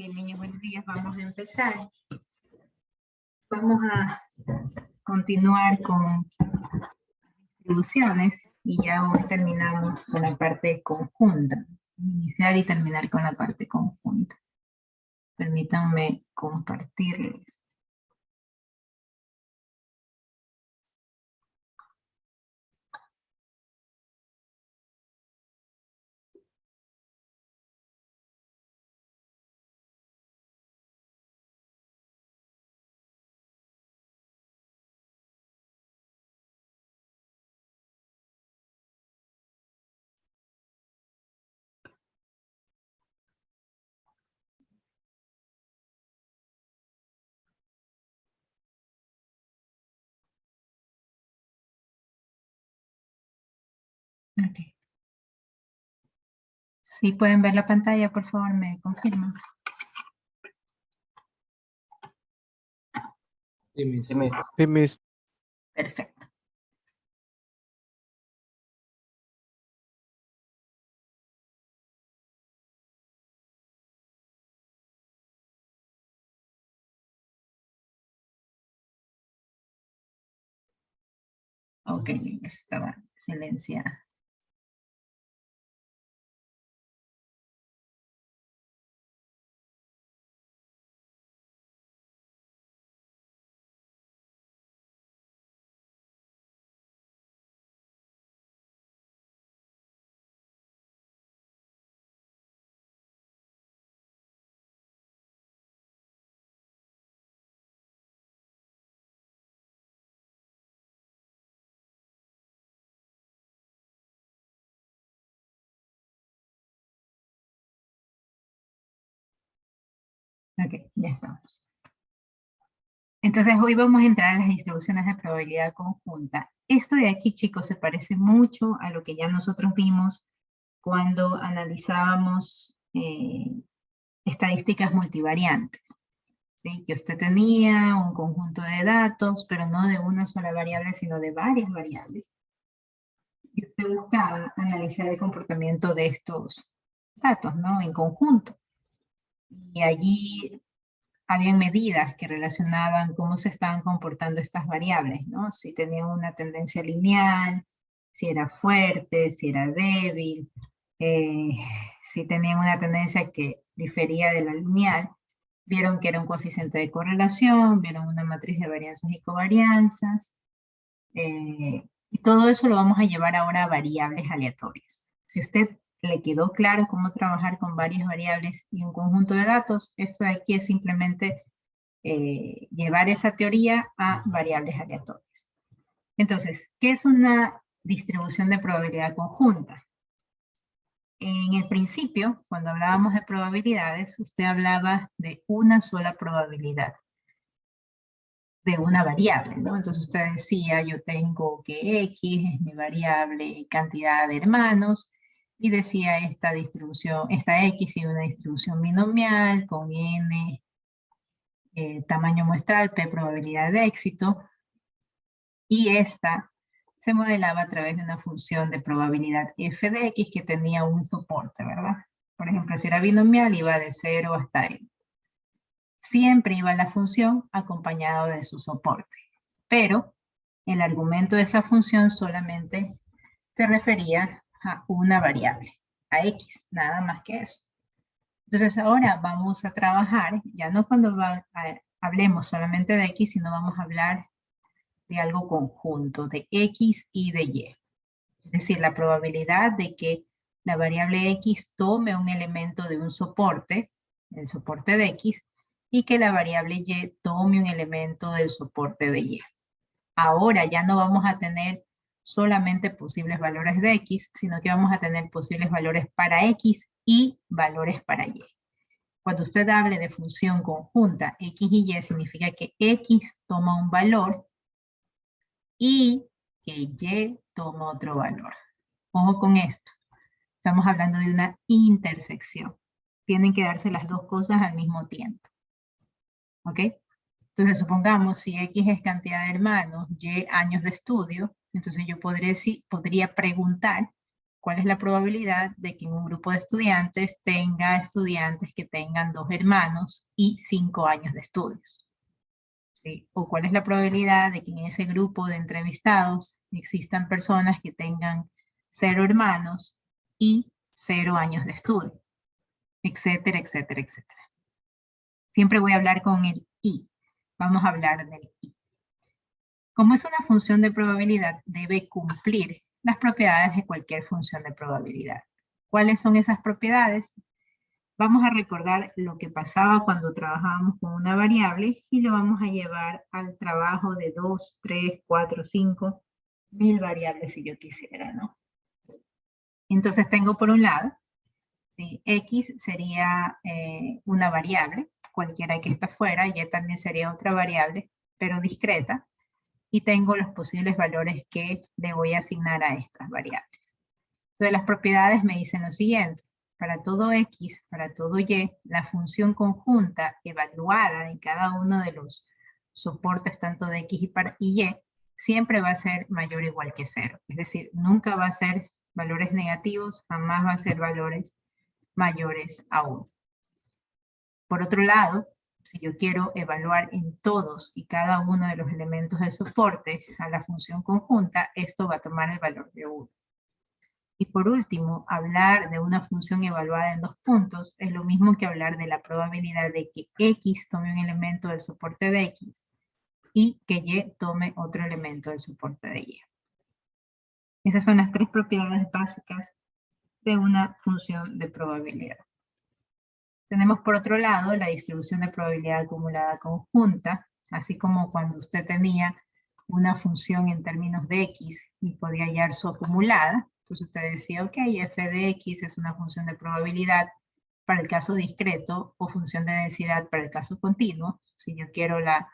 Bien, niños, buenos días. Vamos a empezar. Vamos a continuar con distribuciones y ya hoy terminamos con la parte conjunta. Iniciar y terminar con la parte conjunta. Permítanme compartirles. Okay. Si pueden ver la pantalla, por favor, me confirman. Sí, Miss. Perfecto. Ok, niños, estaba silenciada. Ok, ya estamos. Entonces hoy vamos a entrar en las distribuciones de probabilidad conjunta. Esto de aquí, chicos, se parece mucho a lo que ya nosotros vimos cuando analizábamos estadísticas multivariantes. ¿Sí? Que usted tenía un conjunto de datos, pero no de una sola variable, sino de varias variables. Y usted buscaba analizar el comportamiento de estos datos, ¿no? En conjunto. Y allí habían medidas que relacionaban cómo se estaban comportando estas variables, ¿no? Si tenían una tendencia lineal, si era fuerte, si era débil, si tenían una tendencia que difería de la lineal. Vieron que era un coeficiente de correlación, vieron una matriz de varianzas y covarianzas, y todo eso lo vamos a llevar ahora a variables aleatorias. Si usted le quedó claro cómo trabajar con varias variables y un conjunto de datos, esto de aquí es simplemente llevar esa teoría a variables aleatorias. Entonces, ¿qué es una distribución de probabilidad conjunta? En el principio, cuando hablábamos de probabilidades, usted hablaba de una sola probabilidad de una variable, ¿no? Entonces usted decía, yo tengo que X es mi variable cantidad de hermanos, y decía esta distribución, esta X es una distribución binomial con N tamaño muestral, P probabilidad de éxito, y esta se modelaba a través de una función de probabilidad f de x que tenía un soporte, ¿verdad? Por ejemplo, si era binomial, iba de 0 hasta n. Siempre iba la función acompañado de su soporte, pero el argumento de esa función solamente se refería a una variable, a x, nada más que eso. Entonces ahora vamos a trabajar, ya no cuando hablemos solamente de x, sino vamos a hablar de algo conjunto, de x y de y. Es decir, la probabilidad de que la variable x tome un elemento de un soporte, el soporte de x, y que la variable y tome un elemento del soporte de y. Ahora ya no vamos a tener solamente posibles valores de x, sino que vamos a tener posibles valores para x y valores para y. Cuando usted hable de función conjunta x y y, significa que x toma un valor y que y toma otro valor. Ojo con esto. Estamos hablando de una intersección. Tienen que darse las dos cosas al mismo tiempo. ¿Ok? Entonces, supongamos, si X es cantidad de hermanos, Y años de estudio, entonces yo podría preguntar ¿cuál es la probabilidad de que en un grupo de estudiantes tenga estudiantes que tengan 2 hermanos y 5 años de estudios? ¿Sí? O ¿cuál es la probabilidad de que en ese grupo de entrevistados existan personas que tengan 0 hermanos y 0 años de estudio? Etcétera, etcétera, etcétera. Siempre voy a hablar con el y. Vamos a hablar del y. Como es una función de probabilidad, debe cumplir las propiedades de cualquier función de probabilidad. ¿Cuáles son esas propiedades? Vamos a recordar lo que pasaba cuando trabajábamos con una variable y lo vamos a llevar al trabajo de 2, 3, 4, 5, 1000 variables si yo quisiera, ¿no? Entonces tengo por un lado, ¿sí? X sería una variable, cualquiera que está fuera, y también sería otra variable, pero discreta, y tengo los posibles valores que le voy a asignar a estas variables. Entonces las propiedades me dicen lo siguiente: para todo X, para todo Y, la función conjunta evaluada en cada uno de los soportes tanto de X y Y, siempre va a ser mayor o igual que 0. Es decir, nunca va a ser valores negativos, jamás va a ser valores mayores a 1. Por otro lado, si yo quiero evaluar en todos y cada uno de los elementos del soporte a la función conjunta, esto va a tomar el valor de 1. Y por último, hablar de una función evaluada en 2 puntos es lo mismo que hablar de la probabilidad de que X tome un elemento del soporte de X y que Y tome otro elemento del soporte de Y. Esas son las 3 propiedades básicas de una función de probabilidad. Tenemos por otro lado la distribución de probabilidad acumulada conjunta, así como cuando usted tenía una función en términos de X y podía hallar su acumulada. Entonces usted decía, ok, f de X es una función de probabilidad para el caso discreto o función de densidad para el caso continuo. Si yo quiero la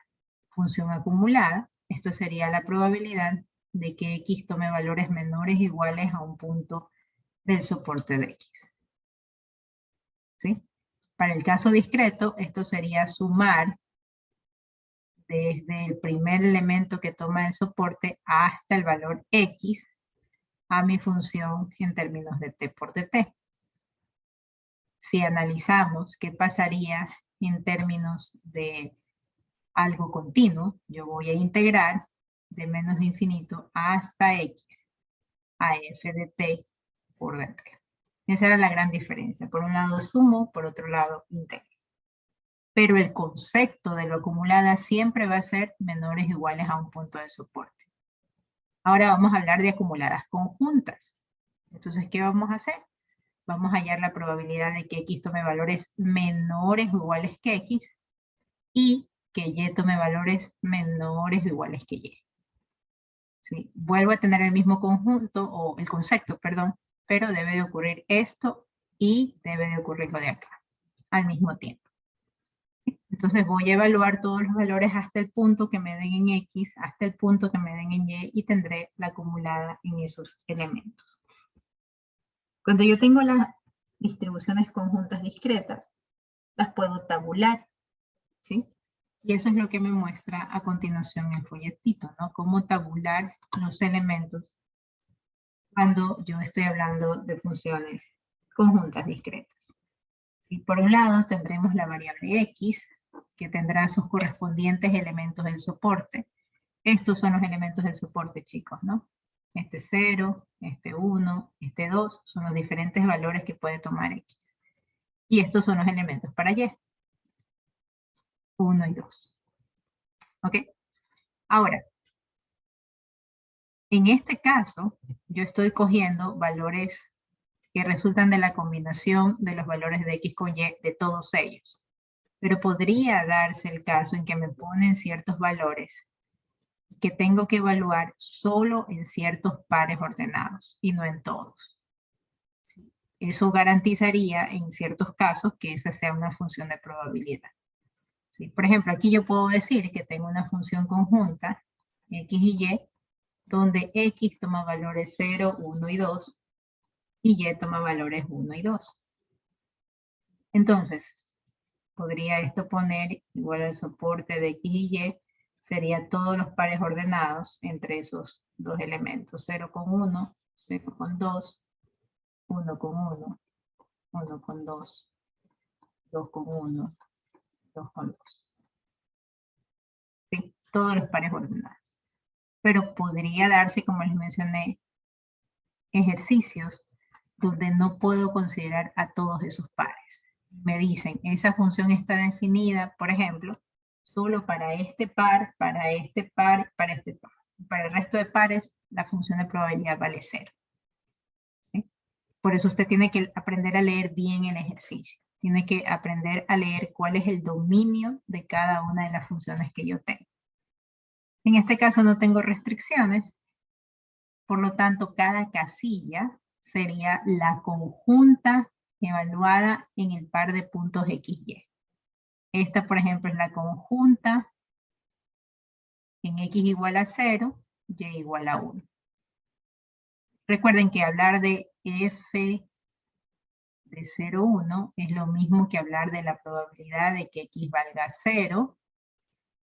función acumulada, esto sería la probabilidad de que X tome valores menores o iguales a un punto del soporte de X. ¿Sí? Para el caso discreto, esto sería sumar desde el primer elemento que toma el soporte hasta el valor X a mi función en términos de t por dt. Si analizamos qué pasaría en términos de algo continuo, yo voy a integrar de menos de infinito hasta X a f de t por dt. Esa era la gran diferencia. Por un lado sumo, por otro lado integro. Pero el concepto de lo acumulada siempre va a ser menores o iguales a un punto de soporte. Ahora vamos a hablar de acumuladas conjuntas. Entonces, ¿qué vamos a hacer? Vamos a hallar la probabilidad de que X tome valores menores o iguales que X y que Y tome valores menores o iguales que Y. ¿Sí? Vuelvo a tener el mismo conjunto, o el concepto, perdón, pero debe de ocurrir esto y debe de ocurrir lo de acá al mismo tiempo. Entonces voy a evaluar todos los valores hasta el punto que me den en X, hasta el punto que me den en Y, y tendré la acumulada en esos elementos. Cuando yo tengo las distribuciones conjuntas discretas, las puedo tabular, ¿sí? Y eso es lo que me muestra a continuación el folletito, ¿no? Cómo tabular los elementos cuando yo estoy hablando de funciones conjuntas discretas. ¿Sí? Por un lado tendremos la variable X, que tendrá sus correspondientes elementos del soporte. Estos son los elementos del soporte, chicos, ¿no? Este 0, este 1, este 2, son los diferentes valores que puede tomar X. Y estos son los elementos para Y. 1 y 2. ¿Ok? Ahora, en este caso, yo estoy cogiendo valores que resultan de la combinación de los valores de X con Y de todos ellos. Pero podría darse el caso en que me ponen ciertos valores que tengo que evaluar solo en ciertos pares ordenados y no en todos. Eso garantizaría en ciertos casos que esa sea una función de probabilidad. ¿Sí? Por ejemplo, aquí yo puedo decir que tengo una función conjunta, X y Y, donde X toma valores 0, 1 y 2, y Y toma valores 1 y 2. Entonces, podría esto poner igual al soporte de X y Y, sería todos los pares ordenados entre esos dos elementos, 0 con 1, 0 con 2, 1 con 1, 1 con 2, 2 con 1, 2 con 2. ¿Sí? Todos los pares ordenados. Pero podría darse, como les mencioné, ejercicios donde no puedo considerar a todos esos pares. Me dicen, esa función está definida, por ejemplo, solo para este par, para este par, para este par. Para el resto de pares, la función de probabilidad vale 0. ¿Sí? Por eso usted tiene que aprender a leer bien el ejercicio. Tiene que aprender a leer cuál es el dominio de cada una de las funciones que yo tengo. En este caso no tengo restricciones, por lo tanto cada casilla sería la conjunta evaluada en el par de puntos x, y. Esta, por ejemplo, es la conjunta en x igual a 0, y igual a 1. Recuerden que hablar de f de 0, 1 es lo mismo que hablar de la probabilidad de que x valga 0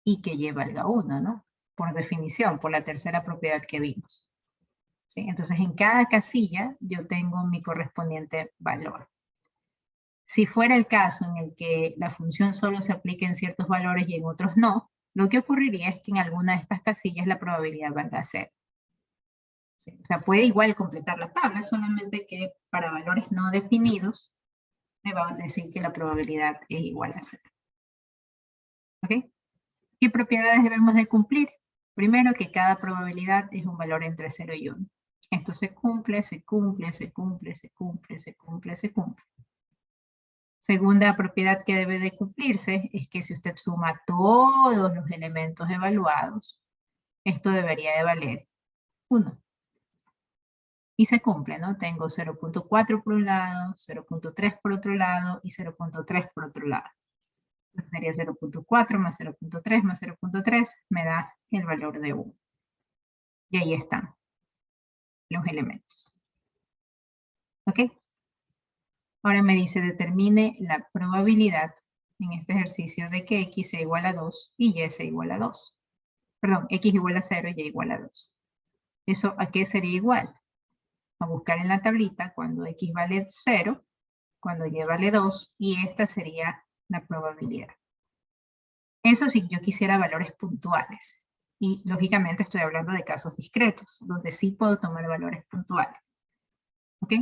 y que y valga 1, ¿no? Por definición, por la tercera propiedad que vimos. ¿Sí? Entonces, en cada casilla yo tengo mi correspondiente valor. Si fuera el caso en el que la función solo se aplique en ciertos valores y en otros no, lo que ocurriría es que en alguna de estas casillas la probabilidad valga 0. ¿Sí? O sea, puede igual completar la tabla, solamente que para valores no definidos me va a decir que la probabilidad es igual a 0. ¿Ok? ¿Qué propiedades debemos de cumplir? Primero, que cada probabilidad es un valor entre 0 y 1. Esto se cumple, se cumple, se cumple, se cumple, se cumple, se cumple. Segunda propiedad que debe de cumplirse es que si usted suma todos los elementos evaluados, esto debería de valer 1. Y se cumple, ¿no? Tengo 0.4 por un lado, 0.3 por otro lado y 0.3 por otro lado. Entonces sería 0.4 más 0.3 más 0.3 me da el valor de 1. Y ahí están los elementos. ¿Ok? Ahora me dice, determine la probabilidad en este ejercicio de que x sea igual a 2 y y sea igual a 2. Perdón, x igual a 0 y y igual a 2. ¿Eso a qué sería igual? A buscar en la tablita cuando x vale 0, cuando y vale 2, y esta sería la probabilidad. Eso si yo quisiera valores puntuales. Y lógicamente estoy hablando de casos discretos, donde sí puedo tomar valores puntuales. ¿Ok?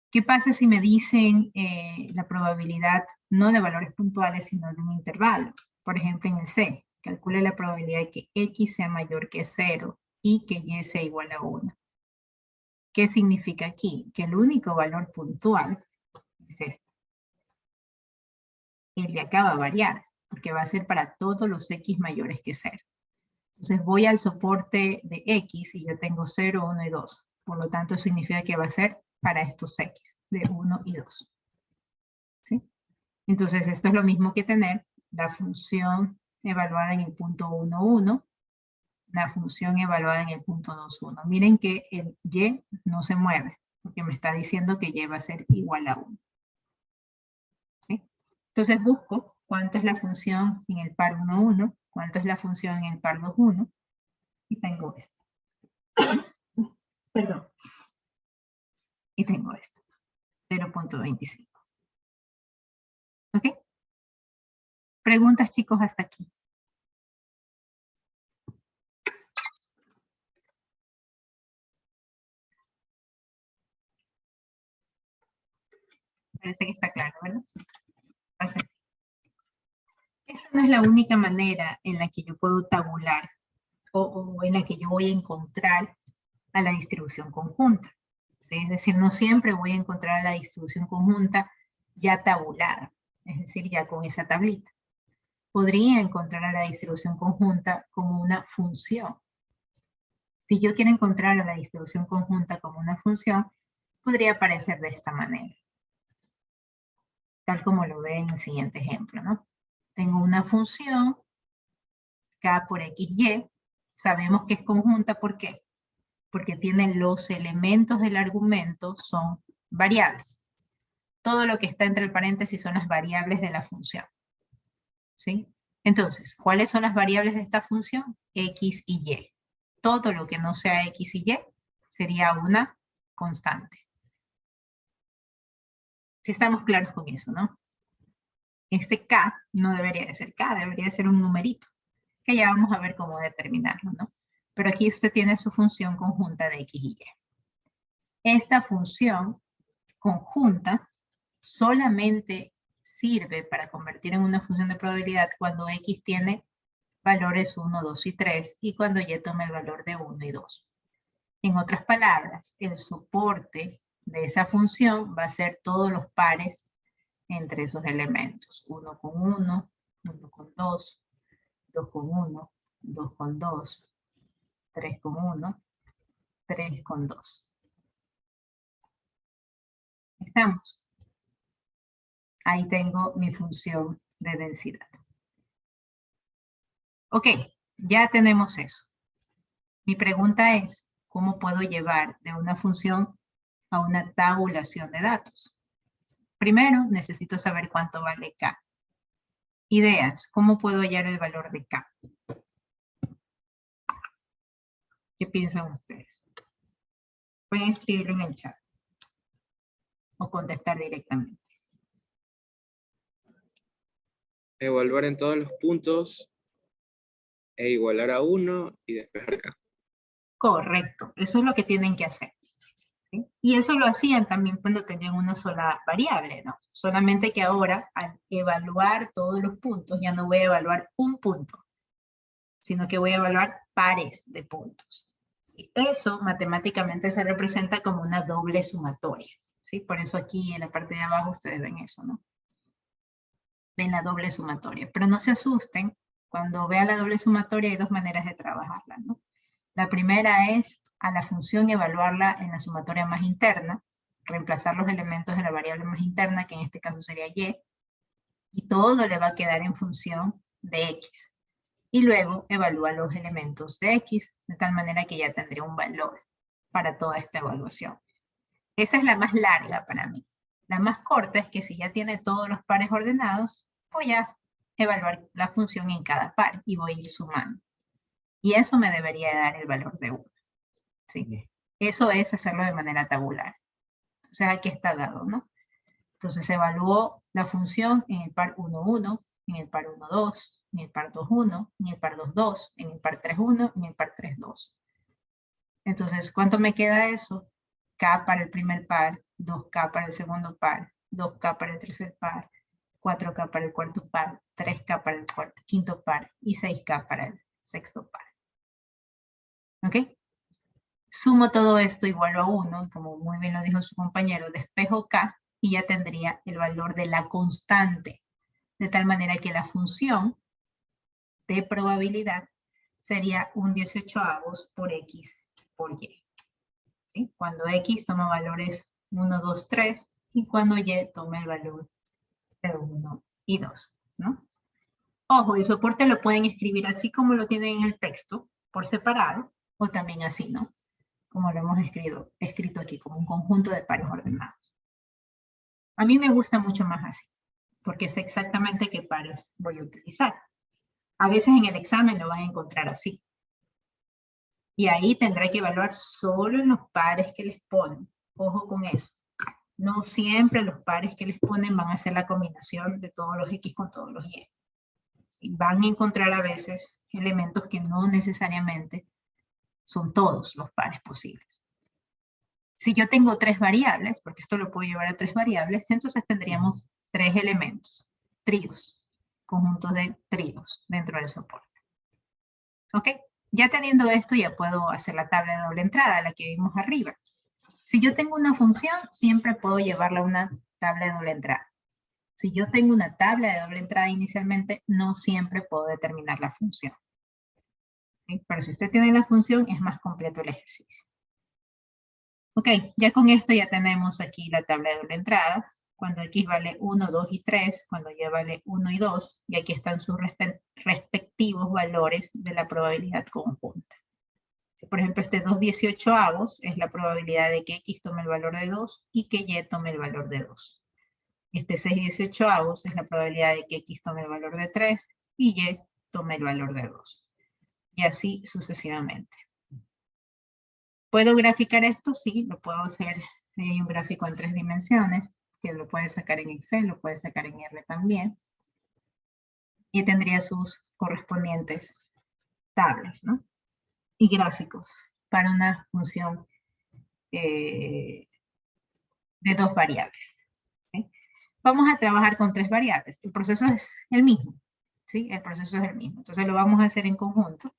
¿Qué pasa si me dicen la probabilidad no de valores puntuales, sino de un intervalo? Por ejemplo, en el C, calcule la probabilidad de que x sea mayor que 0 y que y sea igual a 1. ¿Qué significa aquí? Que el único valor puntual es este. El de acá va a variar, porque va a ser para todos los x mayores que 0. Entonces voy al soporte de x y yo tengo 0, 1 y 2. Por lo tanto, significa que va a ser para estos x, de 1 y 2. ¿Sí? Entonces, esto es lo mismo que tener la función evaluada en el punto 1, 1, la función evaluada en el punto 2, 1. Miren que el y no se mueve, porque me está diciendo que y va a ser igual a 1. ¿Sí? Entonces busco cuánto es la función en el par 1, 1, cuánto es la función en el par 2, 1, y tengo esto. Perdón. Y tengo esto, 0.25. ¿Ok? Preguntas, chicos, hasta aquí. Parece que está claro, ¿verdad? Así. Esta no es la única manera en la que yo puedo tabular o en la que yo voy a encontrar a la distribución conjunta. ¿Sí? Es decir, no siempre voy a encontrar a la distribución conjunta ya tabulada, es decir, ya con esa tablita. Podría encontrar a la distribución conjunta como una función. Si yo quiero encontrar a la distribución conjunta como una función, podría aparecer de esta manera. Tal como lo ve en el siguiente ejemplo, ¿no? Tengo una función, k por x, y. Sabemos que es conjunta, ¿por qué? Porque tiene los elementos del argumento son variables. Todo lo que está entre el paréntesis son las variables de la función. ¿Sí? Entonces, ¿cuáles son las variables de esta función? X y y. Todo lo que no sea x y y sería una constante. Si estamos claros con eso, ¿no? Este K no debería de ser K, debería de ser un numerito, que ya vamos a ver cómo determinarlo, ¿no? Pero aquí usted tiene su función conjunta de X y Y. Esta función conjunta solamente sirve para convertir en una función de probabilidad cuando X tiene valores 1, 2 y 3 y cuando Y toma el valor de 1 y 2. En otras palabras, el soporte de esa función va a ser todos los pares entre esos elementos. 1 con 1, 1 con 2, 2 con 1, 2 con 2, 3 con 1, 3 con 2. ¿Estamos? Ahí tengo mi función de densidad. Ok, ya tenemos eso. Mi pregunta es, ¿cómo puedo llevar de una función a una tabulación de datos? Primero, necesito saber cuánto vale K. Ideas, ¿cómo puedo hallar el valor de K? ¿Qué piensan ustedes? Pueden escribirlo en el chat o contestar directamente. Evaluar en todos los puntos e igualar a 1 y despejar K. Correcto, eso es lo que tienen que hacer. ¿Sí? Y eso lo hacían también cuando tenían una sola variable, ¿no? Solamente que ahora, al evaluar todos los puntos, ya no voy a evaluar un punto, sino que voy a evaluar pares de puntos. Y eso matemáticamente se representa como una doble sumatoria, ¿sí? Por eso aquí en la parte de abajo ustedes ven eso, ¿no? Ven la doble sumatoria. Pero no se asusten, cuando vean la doble sumatoria hay dos maneras de trabajarla, ¿no? La primera es a la función evaluarla en la sumatoria más interna, reemplazar los elementos de la variable más interna, que en este caso sería y todo le va a quedar en función de X. Y luego evalúa los elementos de X, de tal manera que ya tendría un valor para toda esta evaluación. Esa es la más larga para mí. La más corta es que si ya tiene todos los pares ordenados, voy a evaluar la función en cada par y voy a ir sumando. Y eso me debería dar el valor de 1. ¿Sí? Eso es hacerlo de manera tabular. O sea, aquí está dado, ¿no? Entonces se evaluó la función en el par 1, 1, en el par 1, 2, en el par 2, 1, en el par 2, 2, en el par 3, 1, en el par 3, 2. Entonces, ¿cuánto me queda eso? K para el primer par, 2K para el segundo par, 2K para el tercer par, 4K para el cuarto par, 3K para el quinto par y 6K para el sexto par. ¿Ok? Sumo todo esto igual a 1, como muy bien lo dijo su compañero, despejo K y ya tendría el valor de la constante. De tal manera que la función de probabilidad sería un 18avos por X por Y. ¿Sí? Cuando X toma valores 1, 2, 3 y cuando Y toma el valor de 1 y 2. ¿No? Ojo, el soporte lo pueden escribir así como lo tienen en el texto, por separado, o también así, ¿no? Como lo hemos escrito aquí, como un conjunto de pares ordenados. A mí me gusta mucho más así, porque sé exactamente qué pares voy a utilizar. A veces en el examen lo van a encontrar así. Y ahí tendré que evaluar solo en los pares que les ponen. Ojo con eso. No siempre los pares que les ponen van a ser la combinación de todos los X con todos los Y. Van a encontrar a veces elementos que no necesariamente son todos los pares posibles. Si yo tengo 3 variables, porque esto lo puedo llevar a 3 variables, entonces tendríamos 3 elementos, tríos, conjuntos de tríos dentro del soporte. ¿Ok? Ya teniendo esto, ya puedo hacer la tabla de doble entrada, la que vimos arriba. Si yo tengo una función, siempre puedo llevarla a una tabla de doble entrada. Si yo tengo una tabla de doble entrada inicialmente, no siempre puedo determinar la función. ¿Sí? Pero si usted tiene la función, es más completo el ejercicio. Ok, ya con esto ya tenemos aquí la tabla de doble entrada. Cuando X vale 1, 2 y 3, cuando Y vale 1 y 2, y aquí están sus respectivos valores de la probabilidad conjunta. Si por ejemplo este 2/18avos es la probabilidad de que X tome el valor de 2 y que Y tome el valor de 2. Este 6/18avos es la probabilidad de que X tome el valor de 3 y Y tome el valor de 2. Y así sucesivamente. ¿Puedo graficar esto? Sí, lo puedo hacer en un gráfico en 3 dimensiones. que lo puedes sacar en Excel, lo puedes sacar en R también. Y tendría sus correspondientes tablas, ¿no? Y gráficos para una función de 2 variables. ¿Sí? Vamos a trabajar con 3 variables. El proceso es el mismo. ¿Sí? El proceso es el mismo. Entonces lo vamos a hacer en conjunto.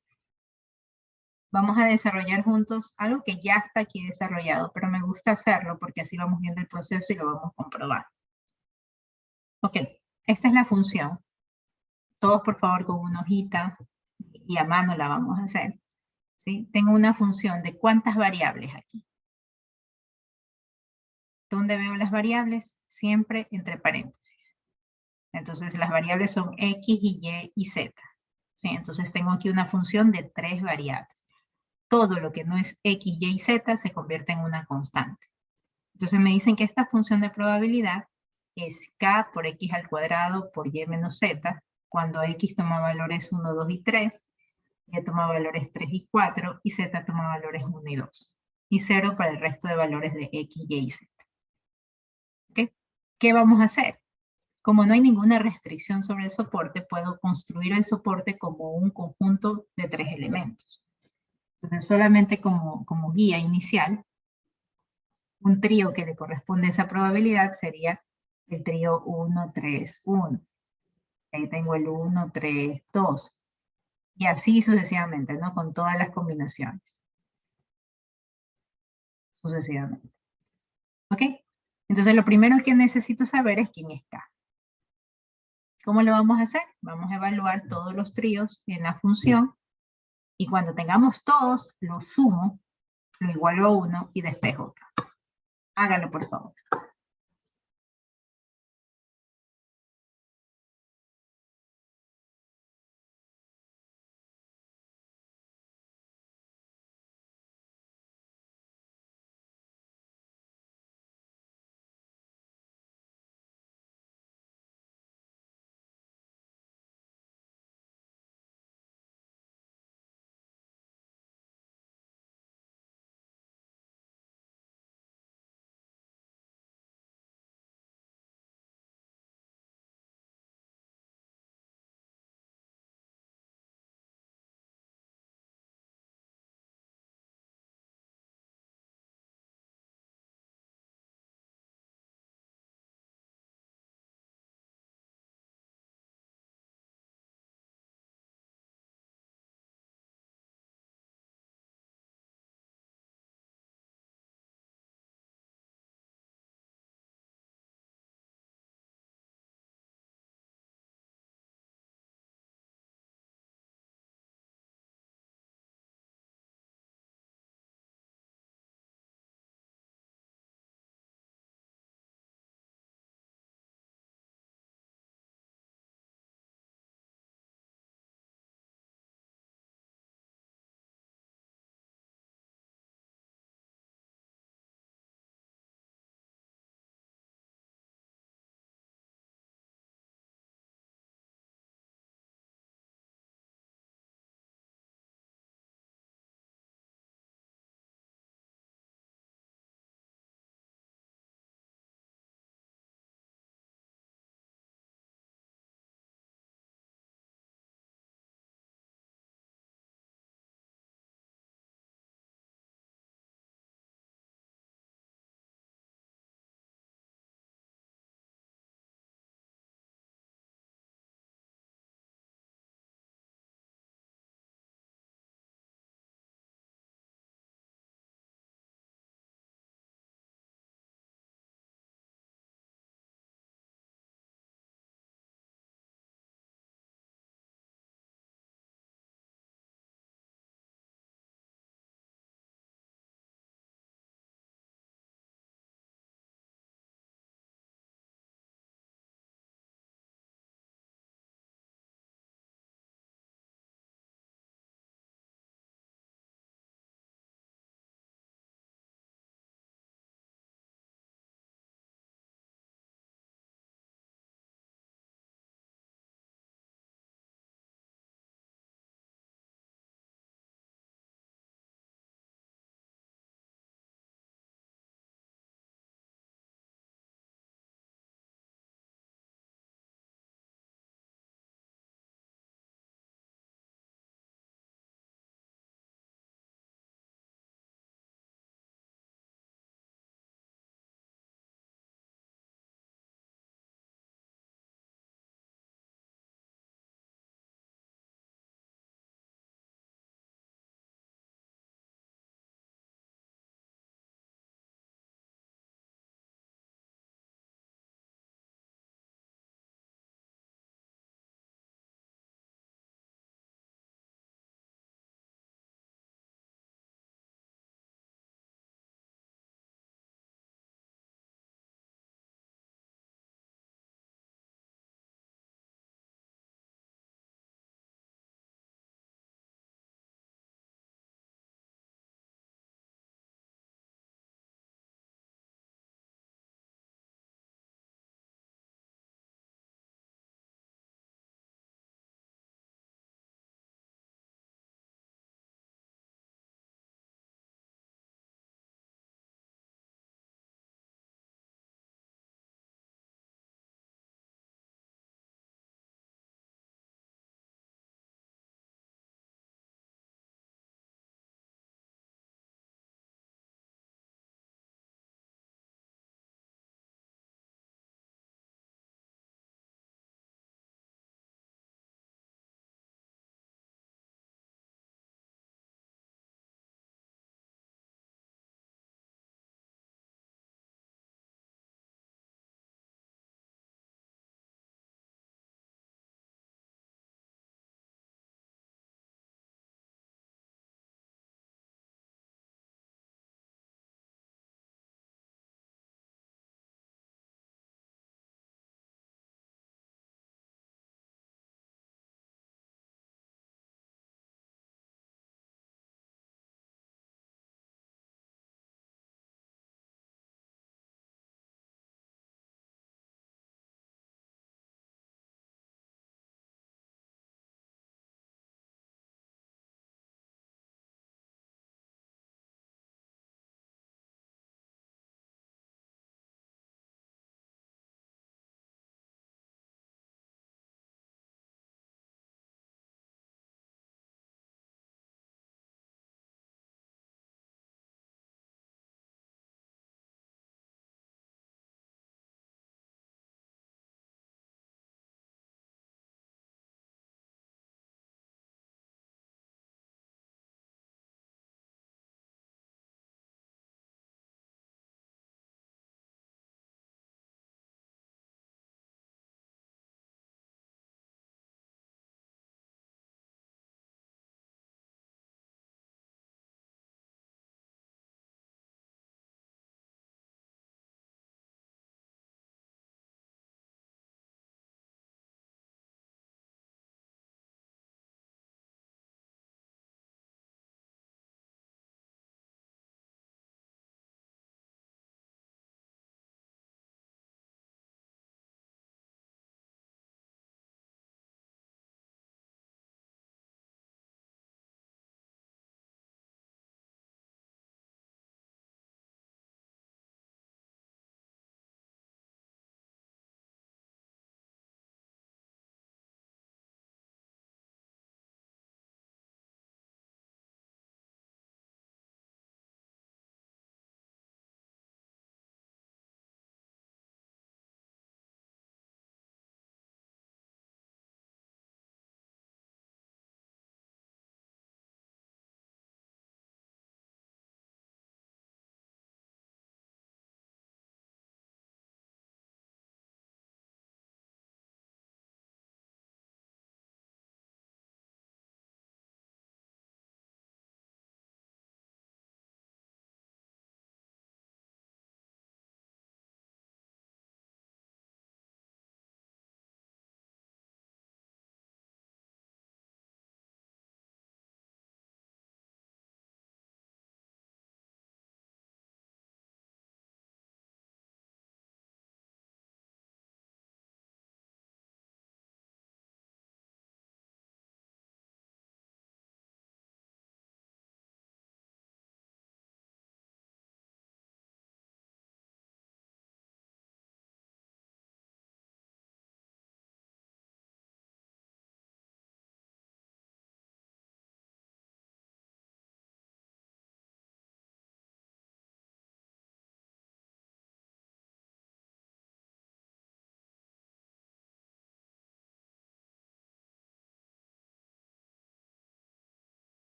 Vamos a desarrollar juntos algo que ya está aquí desarrollado, pero me gusta hacerlo porque así vamos viendo el proceso y lo vamos a comprobar. Ok, esta es la función. Todos por favor con una hojita y a mano la vamos a hacer. ¿Sí? Tengo una función de cuántas variables aquí. ¿Dónde veo las variables? Siempre entre paréntesis. Entonces las variables son X, Y y Z. ¿Sí? Entonces tengo aquí una función de 3 variables. Todo lo que no es X, Y y Z se convierte en una constante. Entonces me dicen que esta función de probabilidad es K por X al cuadrado por Y menos Z, cuando X toma valores 1, 2 y 3, Y toma valores 3 y 4, y Z toma valores 1 y 2. Y 0 para el resto de valores de X, Y y Z. ¿Okay? ¿Qué vamos a hacer? Como no hay ninguna restricción sobre el soporte, puedo construir el soporte como un conjunto de 3 elementos. Entonces, solamente como guía inicial, un trío que le corresponde a esa probabilidad sería el trío 1, 3, 1. Ahí tengo el 1, 3, 2. Y así sucesivamente, ¿no? Con todas las combinaciones. Sucesivamente. ¿Ok? Entonces, lo primero que necesito saber es quién es K. ¿Cómo lo vamos a hacer? Vamos a evaluar todos los tríos en la función y cuando tengamos todos, lo sumo, lo igualo a 1 y despejo K. Hágalo, por favor.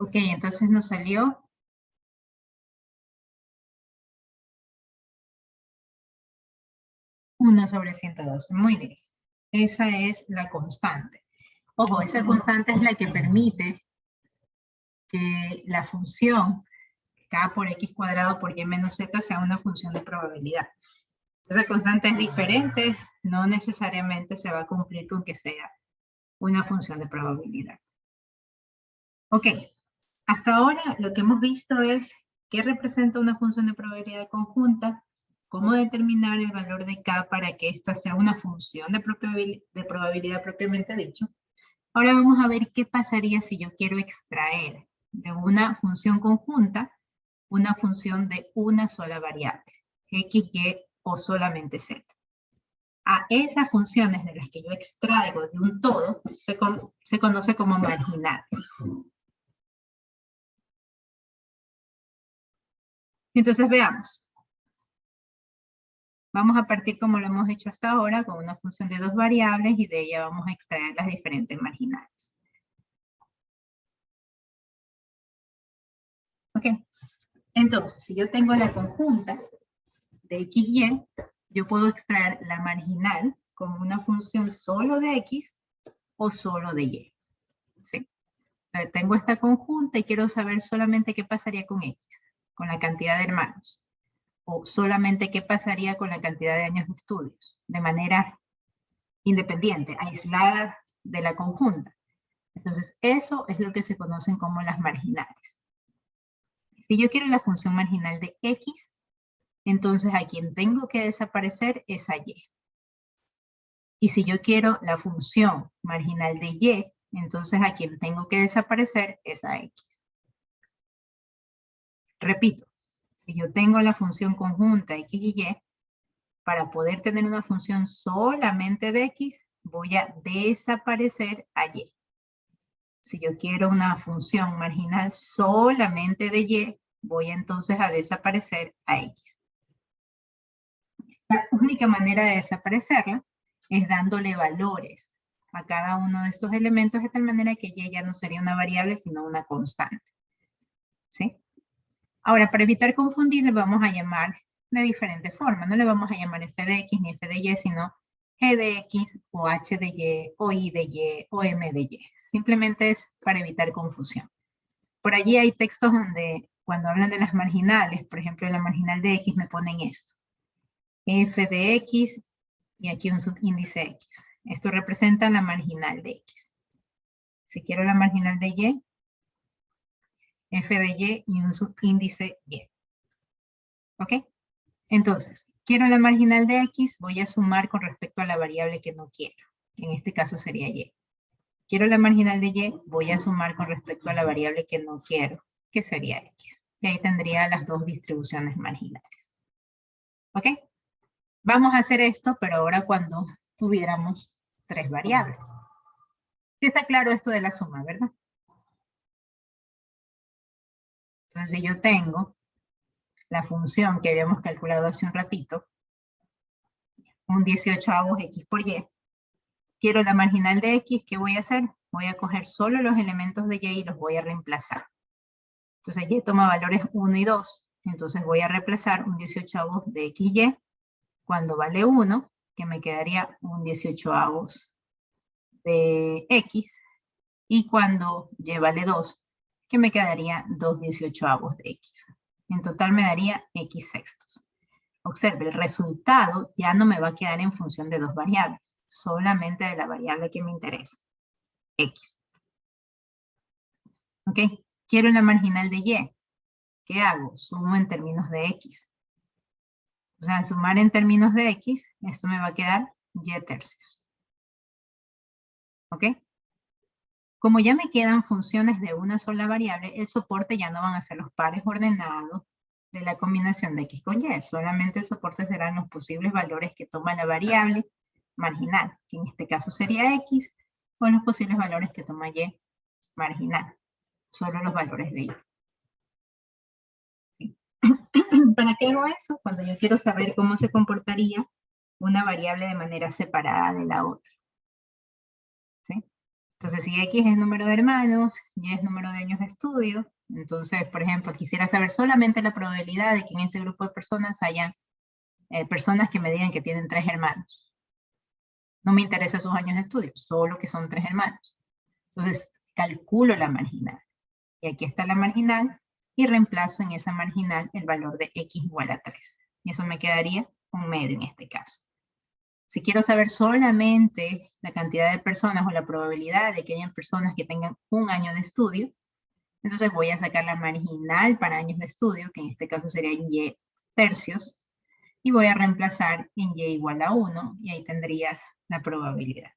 Ok, entonces nos salió 1/112. Muy bien. Esa es la constante. Ojo, esa constante es la que permite que la función k por x cuadrado por y menos z sea una función de probabilidad. Esa constante es diferente, no necesariamente se va a cumplir con que sea una función de probabilidad. Ok, hasta ahora lo que hemos visto es qué representa una función de probabilidad conjunta, cómo determinar el valor de k para que esta sea una función de probabilidad propiamente dicho. Ahora vamos a ver qué pasaría si yo quiero extraer de una función conjunta una función de una sola variable, x, y o solamente z. A esas funciones de las que yo extraigo de un todo se conoce como marginales. Entonces veamos. Vamos a partir como lo hemos hecho hasta ahora con una función de dos variables y de ella vamos a extraer las diferentes marginales. Ok. Entonces, si yo tengo la conjunta de x, y, yo puedo extraer la marginal como una función solo de x o solo de y. ¿Sí? Tengo esta conjunta y quiero saber solamente qué pasaría con x, con la cantidad de hermanos, o solamente qué pasaría con la cantidad de años de estudios, de manera independiente, aislada de la conjunta. Entonces, eso es lo que se conocen como las marginales. Si yo quiero la función marginal de x, entonces a quien tengo que desaparecer es a y. Y si yo quiero la función marginal de y, entonces a quien tengo que desaparecer es a x. Repito, si yo tengo la función conjunta x y y, para poder tener una función solamente de x, voy a desaparecer a y. Si yo quiero una función marginal solamente de y, voy entonces a desaparecer a x. La única manera de desaparecerla es dándole valores a cada uno de estos elementos de tal manera que y ya no sería una variable sino una constante. ¿Sí? Ahora, para evitar confundir, le vamos a llamar de diferente forma. No le vamos a llamar f de x ni f de y, sino g de x, o h de y, o i de y, o m de y. Simplemente es para evitar confusión. Por allí hay textos donde, cuando hablan de las marginales, por ejemplo, la marginal de x, me ponen esto. F de x, y aquí un subíndice x. Esto representa la marginal de x. Si quiero la marginal de y, f de y y un subíndice y. ¿Ok? Entonces, quiero la marginal de x, voy a sumar con respecto a la variable que no quiero. En este caso sería y. Quiero la marginal de y, voy a sumar con respecto a la variable que no quiero, que sería x. Y ahí tendría las dos distribuciones marginales. ¿Ok? Vamos a hacer esto, pero ahora cuando tuviéramos tres variables. Sí está claro esto de la suma, ¿verdad? Entonces, si yo tengo la función que habíamos calculado hace un ratito, un 18avos x por y, quiero la marginal de x, ¿qué voy a hacer? Voy a coger solo los elementos de y y los voy a reemplazar. Entonces, y toma valores 1 y 2. Entonces, voy a reemplazar un 18avos de x y cuando vale 1, que me quedaría un 18avos de x, y cuando y vale 2, que me quedaría 2 18avos de x. En total me daría x sextos. Observe, el resultado ya no me va a quedar en función de dos variables, solamente de la variable que me interesa, x. ¿Ok? Quiero la marginal de y. ¿Qué hago? Sumo en términos de x. O sea, al sumar en términos de x, esto me va a quedar y tercios. ¿Ok? Como ya me quedan funciones de una sola variable, el soporte ya no van a ser los pares ordenados de la combinación de x con y. Solamente el soporte serán los posibles valores que toma la variable marginal, que en este caso sería x, o los posibles valores que toma y marginal. Solo los valores de y. ¿Sí? ¿Para qué hago eso? Cuando yo quiero saber cómo se comportaría una variable de manera separada de la otra. ¿Sí? Entonces, si X es el número de hermanos, Y es número de años de estudio, entonces, por ejemplo, quisiera saber solamente la probabilidad de que en ese grupo de personas haya personas que me digan que tienen 3 hermanos. No me interesa sus años de estudio, solo que son 3 hermanos. Entonces, calculo la marginal. Y aquí está la marginal, y reemplazo en esa marginal el valor de X igual a 3. Y eso me quedaría un medio en este caso. Si quiero saber solamente la cantidad de personas o la probabilidad de que hayan personas que tengan un año de estudio, entonces voy a sacar la marginal para años de estudio, que en este caso sería Y tercios, y voy a reemplazar en Y igual a 1, y ahí tendría la probabilidad.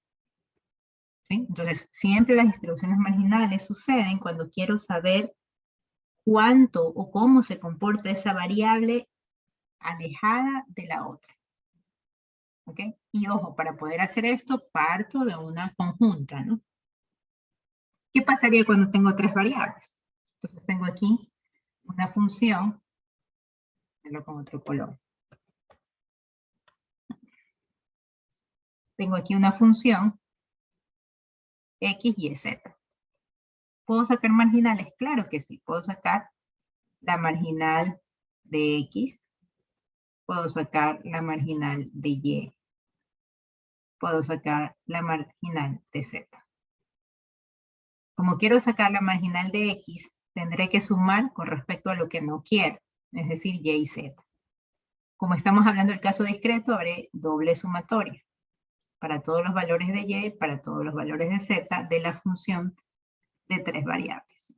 ¿Sí? Entonces, siempre las distribuciones marginales suceden cuando quiero saber cuánto o cómo se comporta esa variable alejada de la otra. ¿Ok? Y ojo, para poder hacer esto, parto de una conjunta, ¿no? ¿Qué pasaría cuando tengo 3 variables? Entonces tengo aquí una función, verlo con otro color. Tengo aquí una función X, Y, Z. ¿Puedo sacar marginales? Claro que sí. Puedo sacar la marginal de X. Puedo sacar la marginal de Y. Puedo sacar la marginal de Z. Como quiero sacar la marginal de X, tendré que sumar con respecto a lo que no quiero, es decir, Y y Z. Como estamos hablando del caso discreto, haré doble sumatoria para todos los valores de Y, para todos los valores de Z de la función de 3 variables.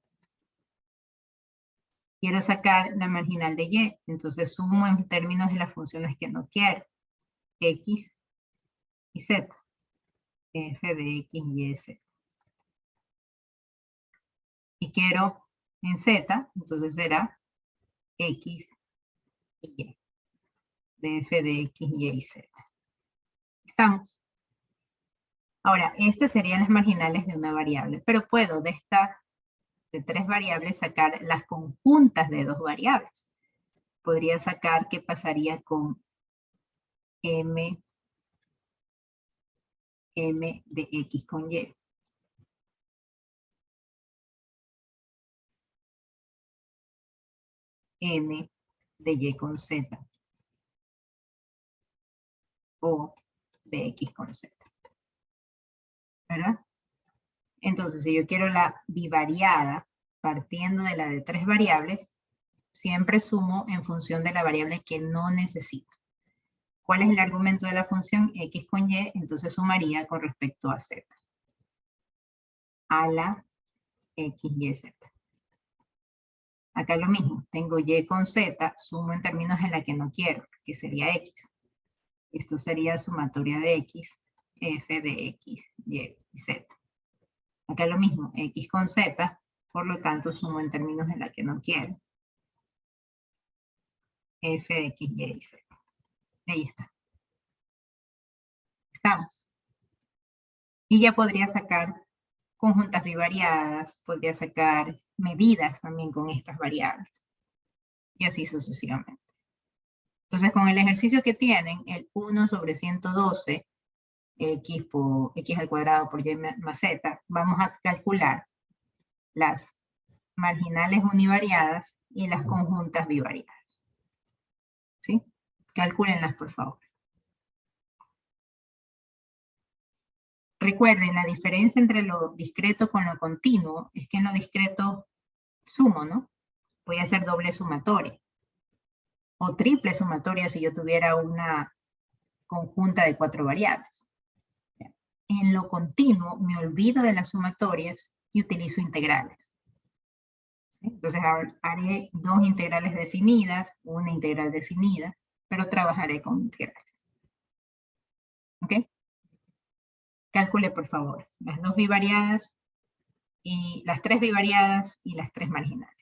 Quiero sacar la marginal de Y, entonces sumo en términos de las funciones que no quiero, X y Z, f de X y Z. Y quiero en Z, entonces será X y Y, de f de X, Y y Z. ¿Estamos? Ahora, estas serían las marginales de una variable, pero puedo de 3 variables sacar las conjuntas de 2 variables. Podría sacar qué pasaría con m de X con Y. N de Y con Z. O de X con Z. ¿Verdad? Entonces, si yo quiero la bivariada partiendo de la de 3 variables, siempre sumo en función de la variable que no necesito. ¿Cuál es el argumento de la función X con Y? Entonces sumaría con respecto a Z. A la X, Y, Z. Acá lo mismo, tengo Y con Z, sumo en términos en la que no quiero, que sería X. Esto sería sumatoria de X, F de X, Y y Z. Acá lo mismo, X con Z, por lo tanto sumo en términos en la que no quiero. F de X, Y y Z. Ahí está. Estamos. Y ya podría sacar conjuntas bivariadas, podría sacar medidas también con estas variables. Y así sucesivamente. Entonces, con el ejercicio que tienen, el 1 sobre 112, X al cuadrado por Y más Z, vamos a calcular las marginales univariadas y las conjuntas bivariadas. ¿Sí? Calcúlenlas, por favor. Recuerden, la diferencia entre lo discreto con lo continuo es que en lo discreto sumo, ¿no? Voy a hacer doble sumatoria. O triple sumatoria si yo tuviera una conjunta de 4 variables. En lo continuo me olvido de las sumatorias y utilizo integrales. ¿Sí? Entonces haré 2 integrales definidas, una integral definida, pero trabajaré con integrales. ¿Ok? Calcule, por favor, las 2 bivariadas y las 3 bivariadas y las 3 marginales.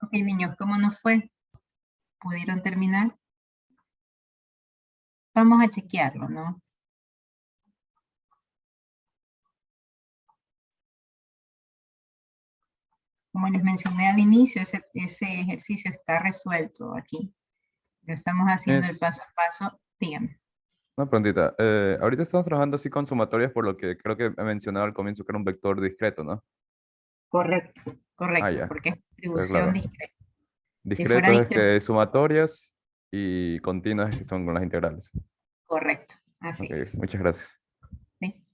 Ok, niños, ¿cómo nos fue? ¿Pudieron terminar? Vamos a chequearlo, ¿no? Como les mencioné al inicio, ese ejercicio está resuelto aquí. Lo estamos haciendo el paso a paso. Díganme. Una preguntita. Ahorita estamos trabajando así con sumatorias, por lo que creo que he mencionado al comienzo que era un vector discreto, ¿no? Correcto, Ah, correcto, ya. porque es Entonces, distribución claro. discreta. Si fuera Discretos es que distribución, sumatorias y continuas es que son con las integrales. correcto, así Ok, es. muchas gracias. ¿Sí?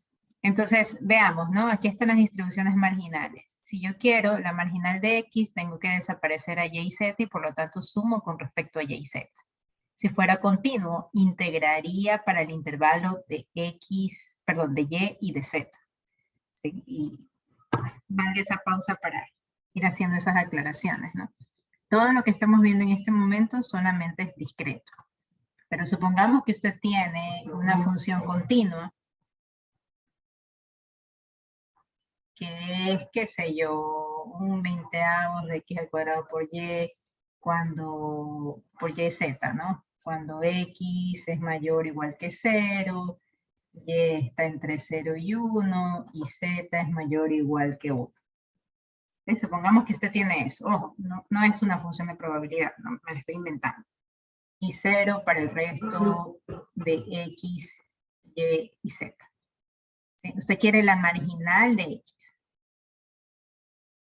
Entonces, veamos, ¿no? Aquí están las distribuciones marginales. Si yo quiero la marginal de X, tengo que desaparecer a Y y Z y por lo tanto sumo con respecto a Y y Z. Si fuera continuo, integraría para el intervalo de X, perdón, de Y y de Z. ¿Sí? Y valga esa pausa para ir haciendo esas aclaraciones, ¿no? Todo lo que estamos viendo en este momento solamente es discreto. Pero supongamos que usted tiene una función continua, que es, qué sé yo, un 20avo de X al cuadrado por Y, por YZ, ¿no? Cuando X es mayor o igual que 0, Y está entre 0 y 1, y Z es mayor o igual que 1. Supongamos que usted tiene eso. Ojo, no es una función de probabilidad, no me la estoy inventando. Y 0 para el resto de X, Y y Z. ¿Sí? Usted quiere la marginal de X.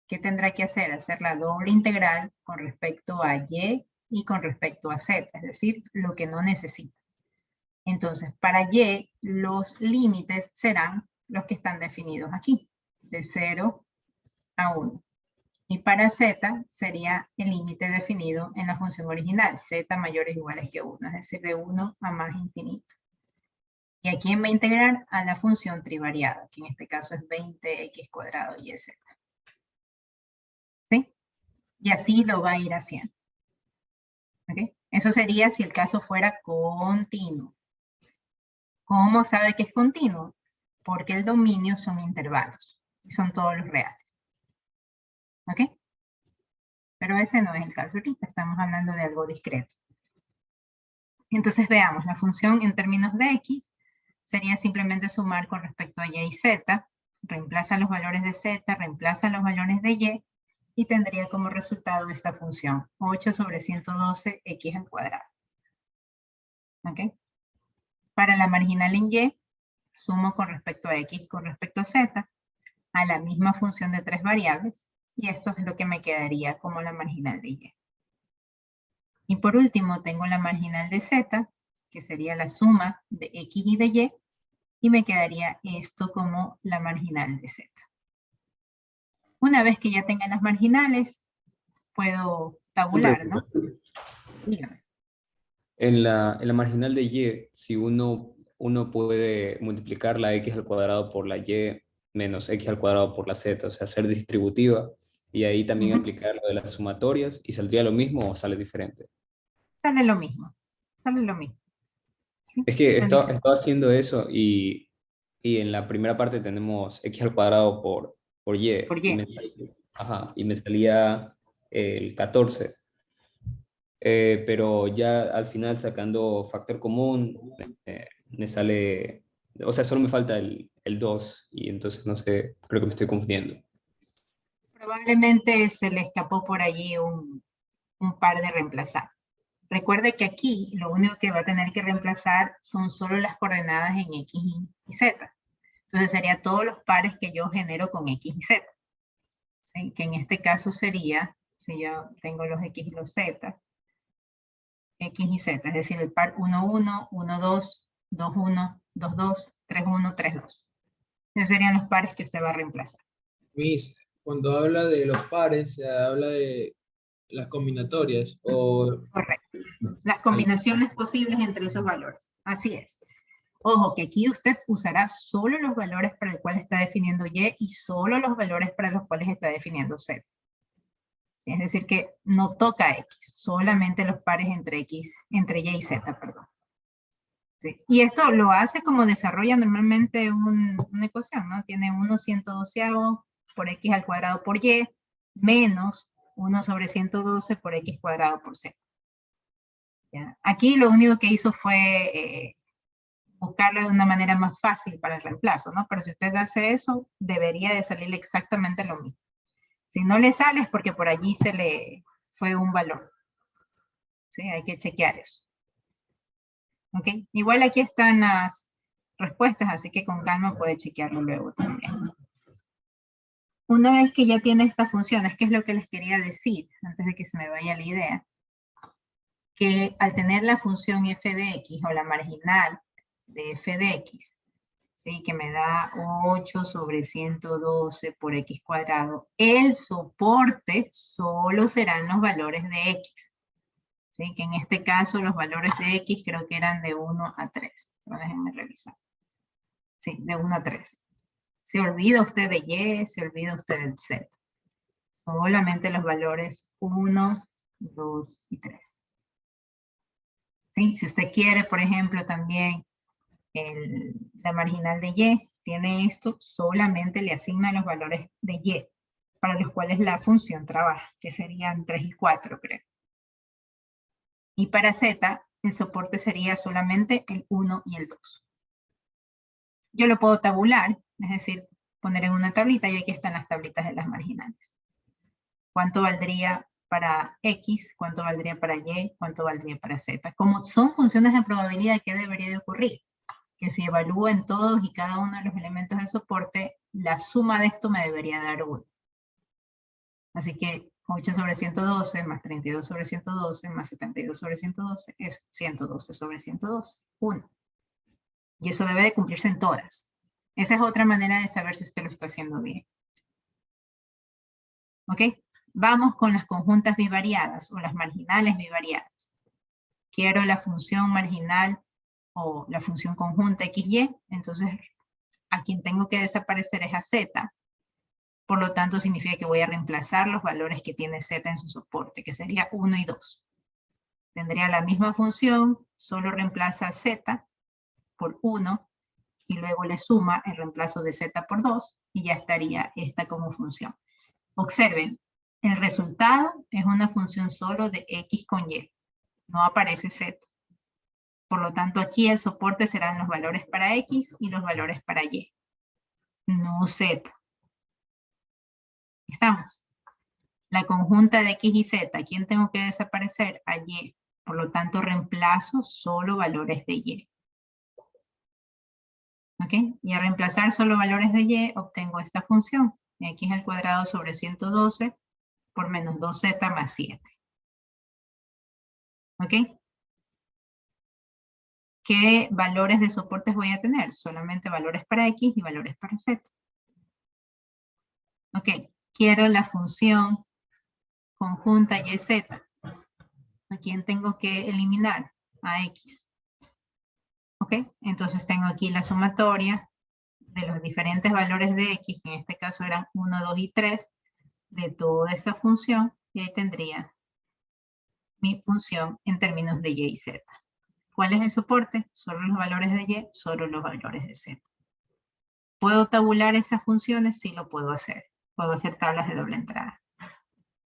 ¿Qué tendrá que hacer? Hacer la doble integral con respecto a Y con respecto a Z, es decir, lo que no necesita. Entonces, para Y, los límites serán los que están definidos aquí, de 0 a 1. Y para Z sería el límite definido en la función original, Z mayores o iguales que 1, es decir, de 1 a más infinito. ¿Y a quién va a integrar? A la función trivariada, que en este caso es 20x cuadrado y z. ¿Sí? Y así lo va a ir haciendo. ¿Okay? Eso sería si el caso fuera continuo. ¿Cómo sabe que es continuo? Porque el dominio son intervalos, y son todos los reales. ¿Ok? Pero ese no es el caso ahorita, estamos hablando de algo discreto. Entonces veamos, la función en términos de x sería simplemente sumar con respecto a y y z, reemplaza los valores de z, reemplaza los valores de y, y tendría como resultado esta función, 8 sobre 112 x al cuadrado. ¿Ok? Para la marginal en y, sumo con respecto a x con respecto a z, a la misma función de tres variables, y esto es lo que me quedaría como la marginal de y. Y por último tengo la marginal de z, que sería la suma de x y de y me quedaría esto como la marginal de z. Una vez que ya tenga las marginales, puedo tabular, ¿no? Dígame. En la marginal de y, si uno puede multiplicar la x al cuadrado por la y menos x al cuadrado por la z, o sea, hacer distributiva, y ahí también aplicar lo de las sumatorias, y saldría lo mismo o sale diferente. Sale lo mismo, sale lo mismo. ¿Sí? Es que estaba haciendo eso y en la primera parte tenemos x al cuadrado por y, Por y. Y me salía el 14. Pero ya al final sacando factor común me sale, o sea, solo me falta el 2 y entonces no sé, creo que me estoy confundiendo. Probablemente se le escapó por allí un par de reemplazar. Recuerde que aquí lo único que va a tener que reemplazar son solo las coordenadas en x y z. Entonces sería todos los pares que yo genero con x y z. ¿Sí? Que en este caso sería, si yo tengo los x y los z, x y z, es decir, el par 1, 1, 1, 2, 2, 1, 2, 2, 3, 1, 3, 2. Esos serían los pares que usted va a reemplazar. Miss, cuando habla de los pares, se habla de las combinatorias o... Correcto. Las combinaciones posibles entre esos valores. Así es. Ojo, que aquí usted usará solo los valores para los cuales está definiendo y solo los valores para los cuales está definiendo z. ¿Sí? Es decir, que no toca x, solamente los pares entre y y z, perdón. ¿Sí? Y esto lo hace como desarrolla normalmente una ecuación, ¿no? Tiene 1/112 por x al cuadrado por y, menos 1 sobre 112 por x cuadrado por z. ¿Ya? Aquí lo único que hizo fue buscarlo de una manera más fácil para el reemplazo, ¿no? Pero si usted hace eso, debería de salirle exactamente lo mismo. Si no le sale es porque por allí se le fue un valor. ¿Sí? Hay que chequear eso. ¿Ok? Igual aquí están las respuestas, así que con calma puede chequearlo luego también. Una vez que ya tiene estas funciones, ¿qué es lo que les quería decir? Antes de que se me vaya la idea. Que al tener la función f de x o la marginal de f de x, ¿sí? Que me da 8 sobre 112 por x cuadrado, el soporte solo serán los valores de x. ¿Sí? Que en este caso los valores de x creo que eran de 1 a 3. Pero déjenme revisar. Sí, de 1 a 3. Se olvida usted de y, se olvida usted del z. Solamente los valores 1, 2 y 3. ¿Sí? Si usted quiere, por ejemplo, también la marginal de y, tiene esto, solamente le asigna los valores de y, para los cuales la función trabaja, que serían 3 y 4, creo. Y para z, el soporte sería solamente el 1 y el 2. Yo lo puedo tabular, es decir, poner en una tablita, y aquí están las tablitas de las marginales. ¿Cuánto valdría para x? ¿Cuánto valdría para y? ¿Cuánto valdría para z? Como son funciones de probabilidad, ¿qué debería de ocurrir? Que si evalúo en todos y cada uno de los elementos del soporte, la suma de esto me debería dar 1. Así que 8 sobre 112 más 32 sobre 112 más 72 sobre 112 es 112 sobre 112, 1. Y eso debe de cumplirse en todas. Esa es otra manera de saber si usted lo está haciendo bien. ¿Ok? Vamos con las conjuntas bivariadas o las marginales bivariadas. Quiero la función marginal o la función conjunta XY, entonces a quien tengo que desaparecer es a Z. Por lo tanto, significa que voy a reemplazar los valores que tiene Z en su soporte, que sería 1 y 2. Tendría la misma función, solo reemplaza Z por 1, y luego le suma el reemplazo de Z por 2, y ya estaría esta como función. Observen, el resultado es una función solo de X con Y. No aparece Z. Por lo tanto, aquí el soporte serán los valores para X y los valores para Y. No Z. ¿Estamos? La conjunta de X y Z, ¿a quién tengo que desaparecer? A Y. Por lo tanto, reemplazo solo valores de Y. ¿Ok? Y al reemplazar solo valores de Y, obtengo esta función. X al cuadrado sobre 112 por menos 2Z más 7. ¿Ok? ¿Qué valores de soportes voy a tener? Solamente valores para X y valores para Z. Ok, quiero la función conjunta YZ. ¿A quién tengo que eliminar? A X. Ok, entonces tengo aquí la sumatoria de los diferentes valores de X, que en este caso eran 1, 2 y 3, de toda esta función, y ahí tendría mi función en términos de Y y Z. ¿Cuál es el soporte? Solo los valores de Y, solo los valores de Z. ¿Puedo tabular esas funciones? Sí, lo puedo hacer. Puedo hacer tablas de doble entrada.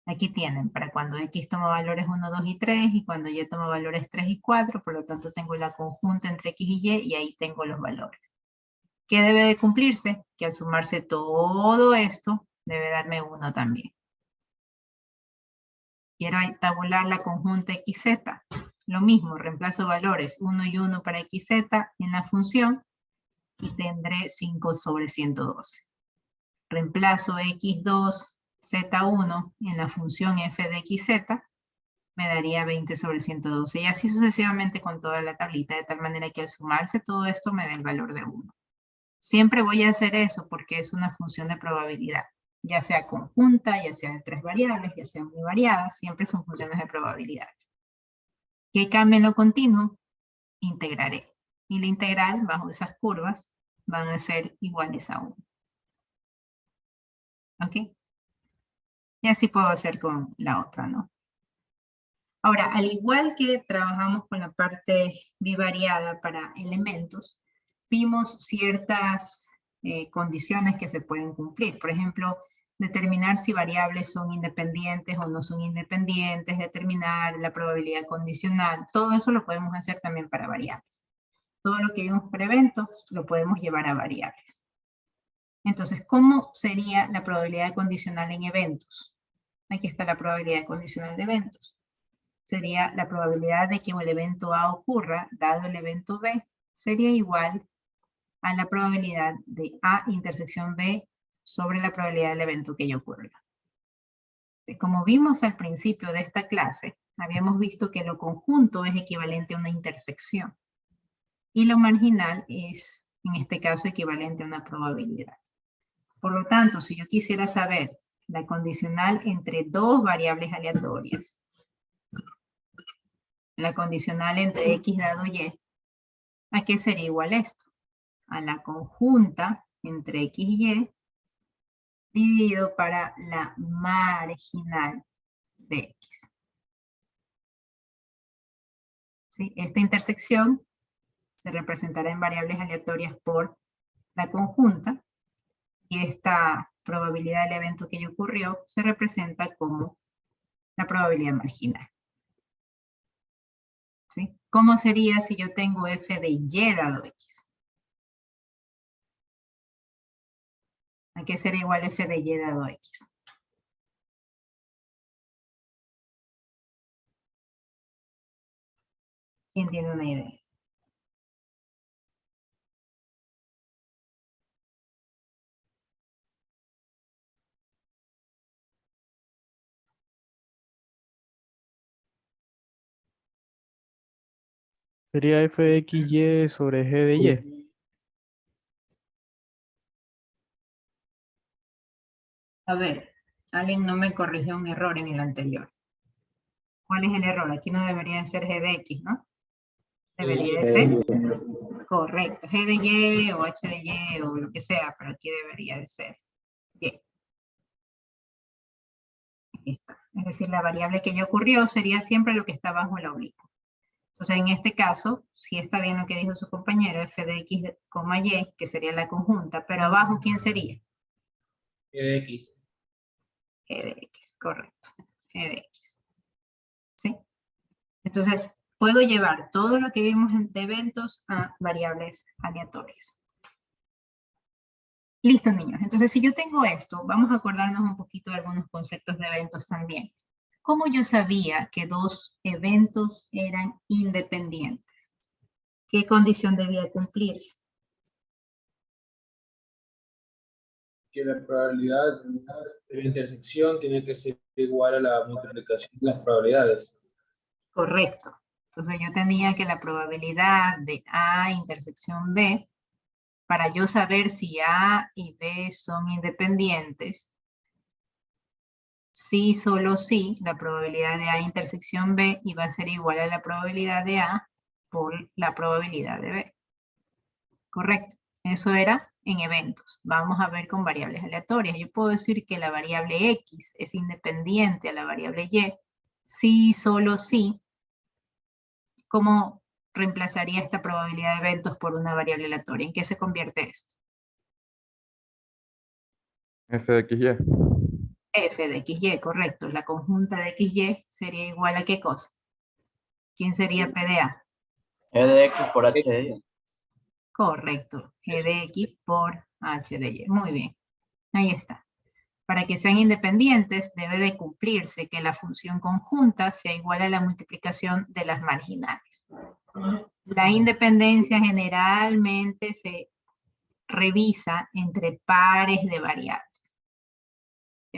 Aquí tienen, para cuando X toma valores 1, 2 y 3, y cuando Y toma valores 3 y 4, por lo tanto tengo la conjunta entre X y ahí tengo los valores. ¿Qué debe de cumplirse? Que al sumarse todo esto, debe darme 1 también. Quiero tabular la conjunta XZ. Lo mismo, reemplazo valores 1 y 1 para XZ en la función, y tendré 5 sobre 112. Reemplazo X2, Z1 en la función f de XZ, me daría 20 sobre 112. Y así sucesivamente con toda la tablita, de tal manera que al sumarse todo esto me dé el valor de 1. Siempre voy a hacer eso porque es una función de probabilidad. Ya sea conjunta, ya sea de 3 variables, ya sea univariada, siempre son funciones de probabilidades. ¿Qué cambia en lo continuo? Integraré. Y la integral, bajo esas curvas, van a ser iguales a 1. ¿Ok? Y así puedo hacer con la otra, ¿no? Ahora, al igual que trabajamos con la parte bivariada para elementos, vimos ciertas condiciones que se pueden cumplir. Por ejemplo, determinar si variables son independientes o no son independientes, determinar la probabilidad condicional, todo eso lo podemos hacer también para variables. Todo lo que vimos para eventos lo podemos llevar a variables. Entonces, ¿cómo sería la probabilidad condicional en eventos? Aquí está la probabilidad condicional de eventos. Sería la probabilidad de que el evento A ocurra, dado el evento B, sería igual a la probabilidad de A intersección B sobre la probabilidad del evento que ya ocurrió. Como vimos al principio de esta clase, habíamos visto que lo conjunto es equivalente a una intersección. Y lo marginal es, en este caso, equivalente a una probabilidad. Por lo tanto, si yo quisiera saber la condicional entre dos variables aleatorias, la condicional entre X dado Y, ¿a qué sería igual esto? A la conjunta entre X y Y dividido para la marginal de X. ¿Sí? Esta intersección se representará en variables aleatorias por la conjunta y esta probabilidad del evento que ya ocurrió se representa como la probabilidad marginal. ¿Sí? ¿Cómo sería si yo tengo f de y dado x? ¿A qué sería igual f de y dado x? ¿Quién tiene una idea? Sería f de x, y sobre g de y. A ver, alguien no me corrigió un error en el anterior. ¿Cuál es el error? Aquí no debería ser g de x, ¿no? Debería de ser. Correcto. G de y o h de y o lo que sea, pero aquí debería de ser y. Aquí está. Es decir, la variable que ya ocurrió sería siempre lo que está bajo el oblicuo. Entonces, en este caso, sí está bien lo que dijo su compañero, f de x, y, que sería la conjunta, pero abajo, ¿quién sería? G de X. G de x, correcto. G de x. ¿Sí? Entonces, puedo llevar todo lo que vimos de eventos a variables aleatorias. Listo, niños. Entonces, si yo tengo esto, vamos a acordarnos un poquito de algunos conceptos de eventos también. ¿Cómo yo sabía que dos eventos eran independientes? ¿Qué condición debía cumplirse? Que la probabilidad de la intersección tiene que ser igual a la multiplicación de las probabilidades. Correcto. Entonces yo tenía que la probabilidad de A intersección B, para yo saber si A y B son independientes, sí, solo sí, la probabilidad de A intersección B iba a ser igual a la probabilidad de A por la probabilidad de B. Correcto. Eso era en eventos. Vamos a ver con variables aleatorias. Yo puedo decir que la variable X es independiente a la variable Y, sí, solo sí. ¿Cómo reemplazaría esta probabilidad de eventos por una variable aleatoria? ¿En qué se convierte esto? F de x, y. F de XY, correcto. La conjunta de XY sería igual a ¿qué cosa? ¿Quién sería P de A? G de X por H de Y. Correcto. G de X por H de Y. Muy bien. Ahí está. Para que sean independientes, debe de cumplirse que la función conjunta sea igual a la multiplicación de las marginales. La independencia generalmente se revisa entre pares de variables.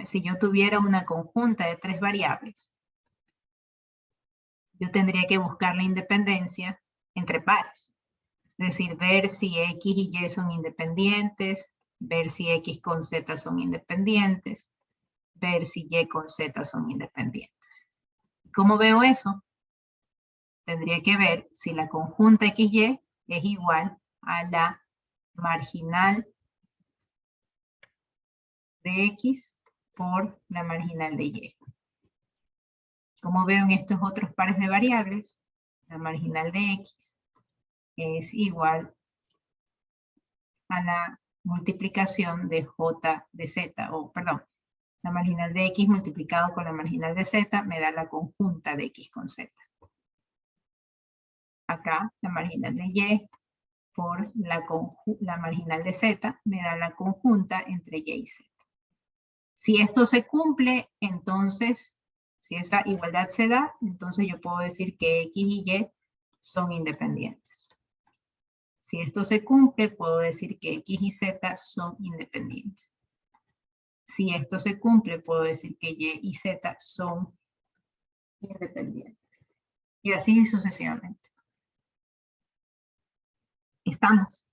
Si yo tuviera una conjunta de 3 variables, yo tendría que buscar la independencia entre pares. Es decir, ver si X y Y son independientes, ver si X con Z son independientes, ver si Y con Z son independientes. ¿Cómo veo eso? Tendría que ver si la conjunta XY es igual a la marginal de X por la marginal de Y. Como veo en estos otros pares de variables, la marginal de X es igual a la multiplicación de J de Z, o perdón, La marginal de X multiplicado con la marginal de Z me da la conjunta de X con Z. Acá, la marginal de Y por la marginal de Z me da la conjunta entre Y y Z. Si esto se cumple, entonces, si esa igualdad se da, entonces yo puedo decir que X y Y son independientes. Si esto se cumple, puedo decir que X y Z son independientes. Si esto se cumple, puedo decir que Y y Z son independientes. Y así sucesivamente. ¿Estamos?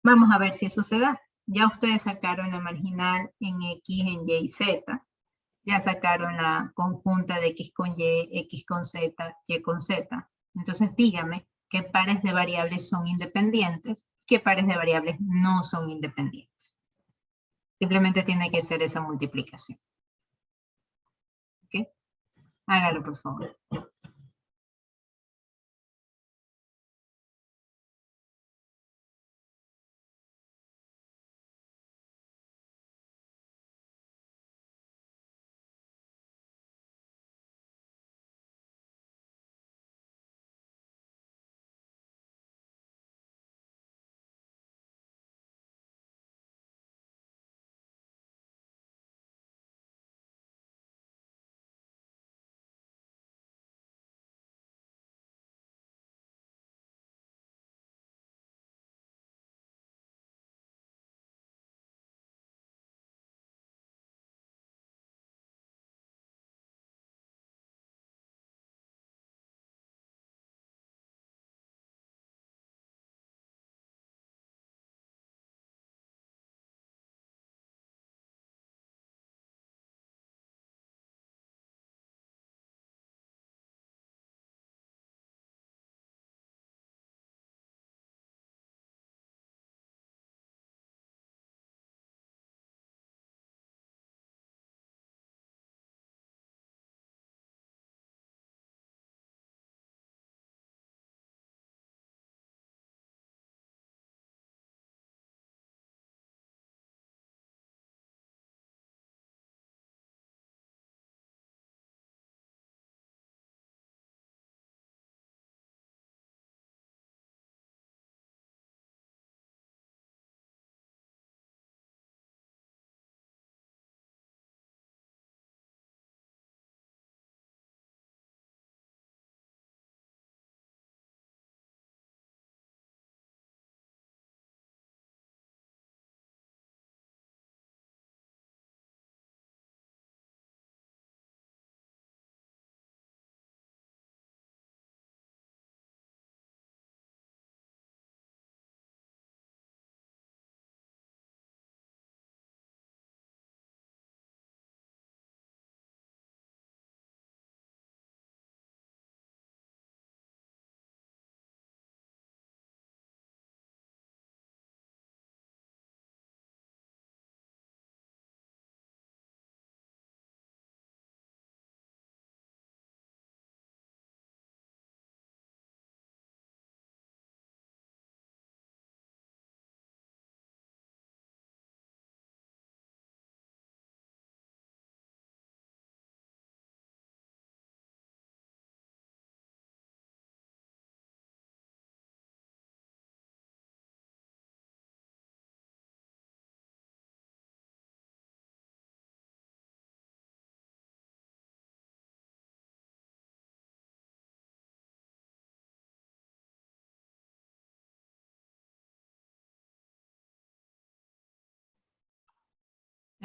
Vamos a ver si eso se da. Ya ustedes sacaron la marginal en X, en Y y Z. Ya sacaron la conjunta de X con Y, X con Z, Y con Z. Entonces dígame qué pares de variables son independientes, qué pares de variables no son independientes. Simplemente tiene que ser esa multiplicación. ¿Ok? Hágalo, por favor.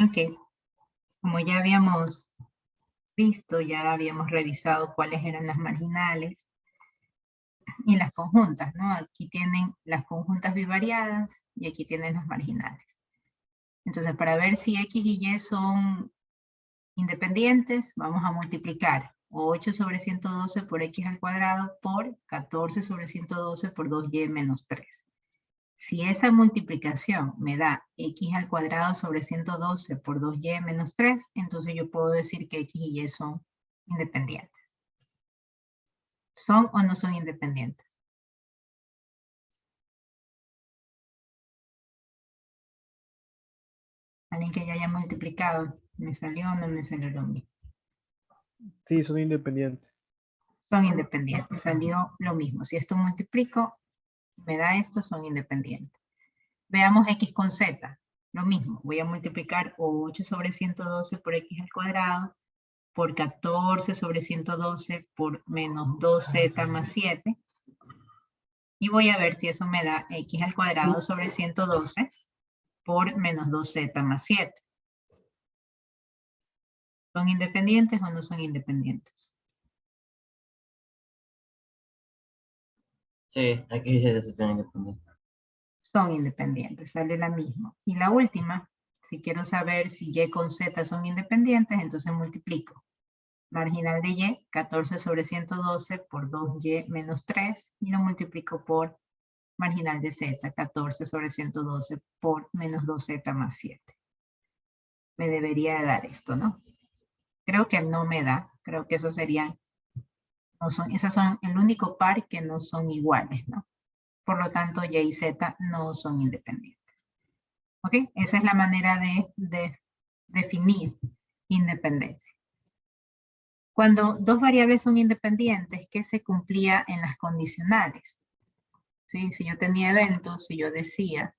Ok. Como ya habíamos visto, ya habíamos revisado cuáles eran las marginales y las conjuntas, ¿no? Aquí tienen las conjuntas bivariadas y aquí tienen las marginales. Entonces, para ver si X y Y son independientes, vamos a multiplicar 8 sobre 112 por X al cuadrado por 14 sobre 112 por 2Y menos 3. Si esa multiplicación me da X al cuadrado sobre 112 por 2Y menos 3, entonces yo puedo decir que X y Y son independientes. ¿Son o no son independientes? Alguien que ya haya multiplicado. ¿Me salió o no me salió lo mismo? Sí, son independientes. Son independientes. Salió lo mismo. Si esto multiplico, me da esto, son independientes. Veamos x con z. Lo mismo. Voy a multiplicar 8 sobre 112 por x al cuadrado por 14 sobre 112 por menos 2z más 7. Y voy a ver si eso me da x al cuadrado sobre 112 por menos 2z más 7. ¿Son independientes o no son independientes? Sí, aquí dice decisión independiente. Son independientes, sale la misma. Y la última, si quiero saber si y con z son independientes, entonces multiplico. Marginal de y, 14 sobre 112 por 2y menos 3, y lo multiplico por marginal de z, 14 sobre 112 por menos 2z más 7. Me debería de dar esto, ¿no? Creo que no me da, creo que eso sería, no son, esas son el único par que no son iguales, ¿no? Por lo tanto, y y z no son independientes. ¿Ok? Esa es la manera de definir independencia. Cuando dos variables son independientes, ¿qué se cumplía en las condicionales? ¿Sí? Si yo tenía eventos, si yo decía,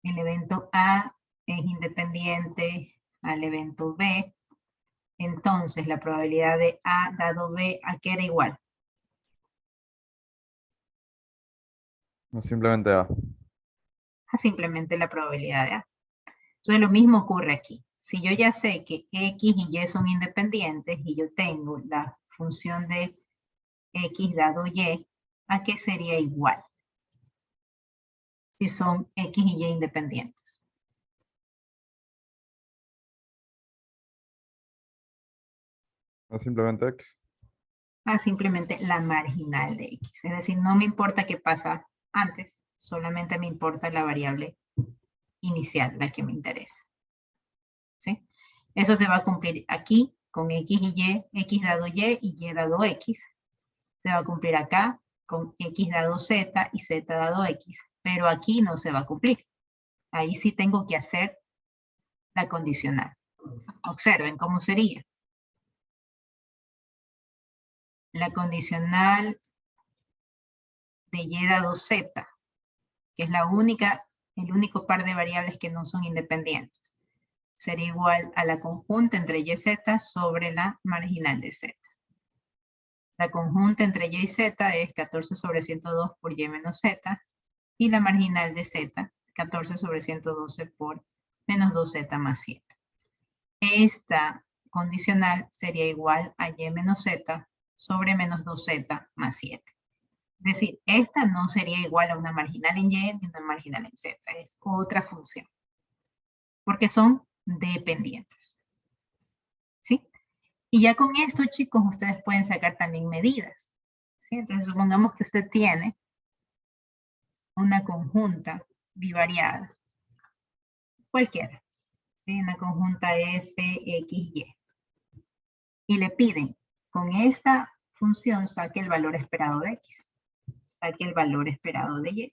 el evento A es independiente al evento B, entonces la probabilidad de A dado B, ¿a qué era igual? No, simplemente A. A simplemente la probabilidad de A. Entonces lo mismo ocurre aquí. Si yo ya sé que X y Y son independientes y yo tengo la función de X dado Y, ¿a qué sería igual? Si son X y Y independientes. No, simplemente X. A simplemente la marginal de X. Es decir, no me importa qué pasa antes, solamente me importa la variable inicial, la que me interesa. ¿Sí? Eso se va a cumplir aquí con X y Y, X dado Y dado X. Se va a cumplir acá con X dado Z y Z dado X. Pero aquí no se va a cumplir. Ahí sí tengo que hacer la condicional. Observen cómo sería. La condicional de Y dado Z, que es el único par de variables que no son independientes, sería igual a la conjunta entre y z sobre la marginal de z. La conjunta entre y z es 14 sobre 102 por y menos z, y la marginal de z, 14 sobre 112 por menos 2z más 7. Esta condicional sería igual a y menos z sobre menos 2z más 7. Es decir, esta no sería igual a una marginal en y ni una marginal en z, es otra función. Porque son dependientes. ¿Sí? Y ya con esto, chicos, ustedes pueden sacar también medidas. ¿Sí? Entonces, supongamos que usted tiene una conjunta bivariada, cualquiera, ¿sí? Una conjunta f, x, y. Y le piden, con esta función saque el valor esperado de x, saque el valor esperado de y.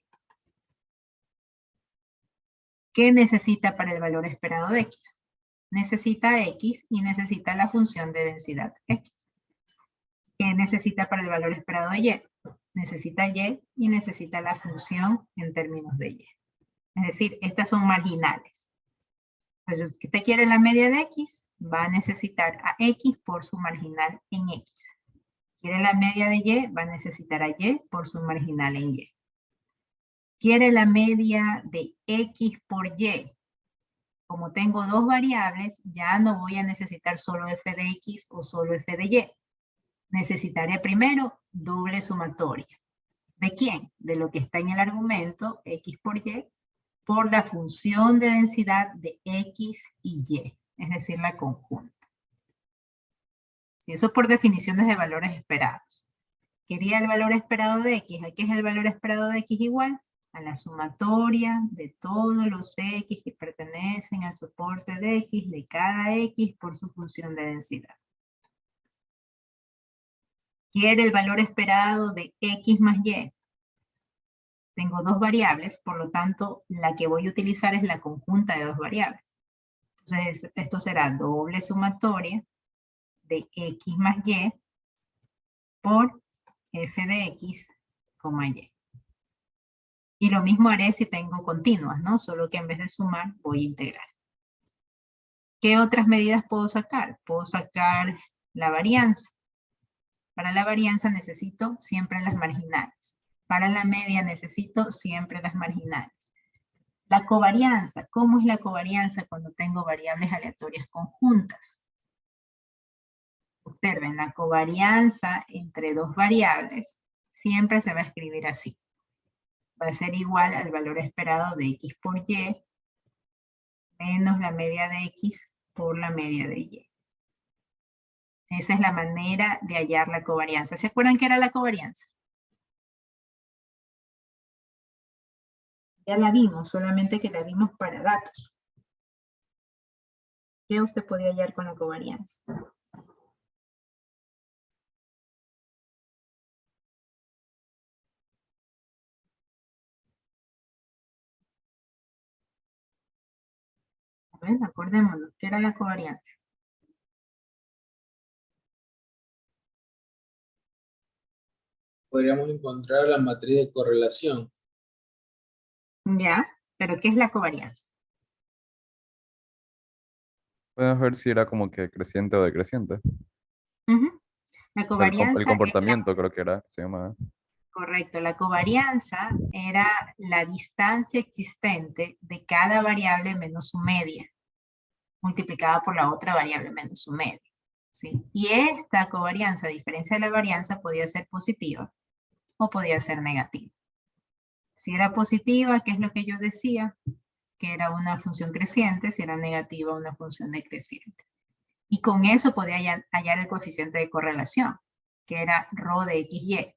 ¿Qué necesita para el valor esperado de x? Necesita x y necesita la función de densidad x. ¿Qué necesita para el valor esperado de y? Necesita y y necesita la función en términos de y. Es decir, estas son marginales. Entonces, si usted quiere la media de x, va a necesitar a x por su marginal en x. Quiere la media de y, va a necesitar a y por su marginal en y. Quiere la media de x por y. Como tengo dos variables, ya no voy a necesitar solo f de x o solo f de y. Necesitaré primero doble sumatoria. ¿De quién? De lo que está en el argumento, x por y, por la función de densidad de x y y, es decir, la conjunta. Sí, eso es por definiciones de valores esperados. Quería el valor esperado de x. ¿A qué es el valor esperado de x igual? A la sumatoria de todos los x que pertenecen al soporte de x de cada x por su función de densidad. Quiere el valor esperado de x más y. Tengo dos variables, por lo tanto, la que voy a utilizar es la conjunta de dos variables. Entonces, esto será doble sumatoria de x más y por f de x, y. Y lo mismo haré si tengo continuas, ¿no? Solo que en vez de sumar, voy a integrar. ¿Qué otras medidas puedo sacar? Puedo sacar la varianza. Para la varianza necesito siempre las marginales. Para la media necesito siempre las marginales. La covarianza. ¿Cómo es la covarianza cuando tengo variables aleatorias conjuntas? Observen, la covarianza entre dos variables siempre se va a escribir así. Va a ser igual al valor esperado de x por y menos la media de x por la media de y. Esa es la manera de hallar la covarianza. ¿Se acuerdan qué era la covarianza? Ya la vimos, solamente que la vimos para datos. ¿Qué usted podía hallar con la covarianza? A ver, acordémonos, ¿qué era la covarianza? Podríamos encontrar la matriz de correlación. Ya, pero ¿qué es la covarianza? Puedes ver si era como que creciente o decreciente. Ujú. La El covarianza es comportamiento creo que era, se llama. correcto, la covarianza era la distancia existente de cada variable menos su media, multiplicada por la otra variable menos su media. ¿Sí? Y esta covarianza, a diferencia de la varianza, podía ser positiva o podía ser negativa. Si era positiva, ¿qué es lo que yo decía? Que era una función creciente, si era negativa, una función decreciente. Y con eso podía hallar el coeficiente de correlación, que era ρ de xy.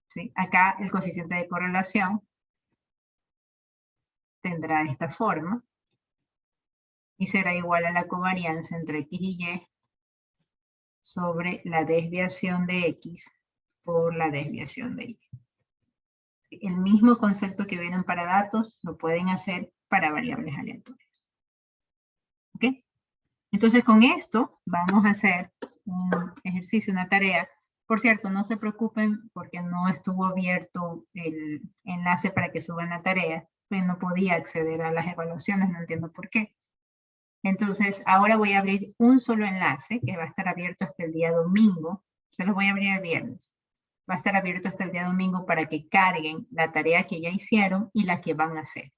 ¿Sí? Acá el coeficiente de correlación tendrá esta forma y será igual a la covarianza entre x y y sobre la desviación de x por la desviación de y. El mismo concepto que vieron para datos lo pueden hacer para variables aleatorias. ¿Ok? Entonces con esto vamos a hacer un ejercicio, una tarea. Por cierto, no se preocupen porque no estuvo abierto el enlace para que suban la tarea. Pues no podía acceder a las evaluaciones, no entiendo por qué. Entonces ahora voy a abrir un solo enlace que va a estar abierto hasta el día domingo. Se los voy a abrir el viernes. Va a estar abierto hasta el día domingo para que carguen la tarea que ya hicieron y la que van a hacer.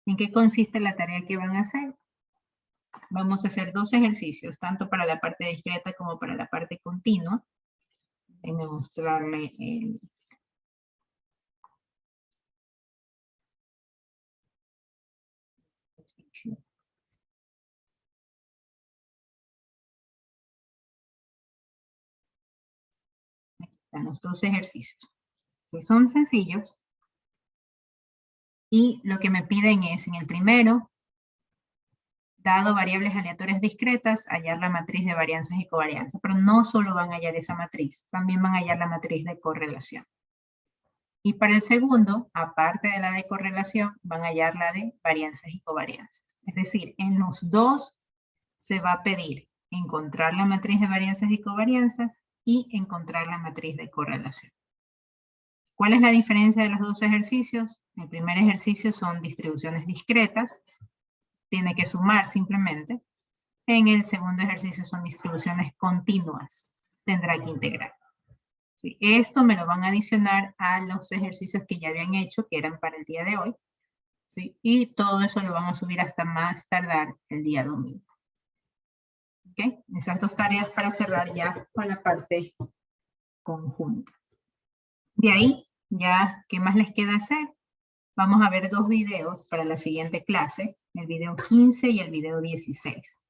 ¿En qué consiste la tarea que van a hacer? Vamos a hacer dos ejercicios, tanto para la parte discreta como para la parte continua. Déjenme mostrarme el... Aquí están los dos ejercicios. Que son sencillos. Y lo que me piden es, en el primero, dado variables aleatorias discretas, hallar la matriz de varianzas y covarianzas. Pero no solo van a hallar esa matriz, también van a hallar la matriz de correlación. Y para el segundo, aparte de la de correlación, van a hallar la de varianzas y covarianzas. Es decir, en los dos se va a pedir encontrar la matriz de varianzas y covarianzas y encontrar la matriz de correlación. ¿Cuál es la diferencia de los dos ejercicios? El primer ejercicio son distribuciones discretas, tiene que sumar simplemente. En el segundo ejercicio son distribuciones continuas, tendrá que integrar. ¿Sí? Esto me lo van a adicionar a los ejercicios que ya habían hecho, que eran para el día de hoy. ¿Sí? Y todo eso lo van a subir hasta más tardar el día domingo. ¿Ok? Esas dos tareas para cerrar ya con la parte conjunta. De ahí, ya, ¿qué más les queda hacer? Vamos a ver dos videos para la siguiente clase, el video 15 y el video 16.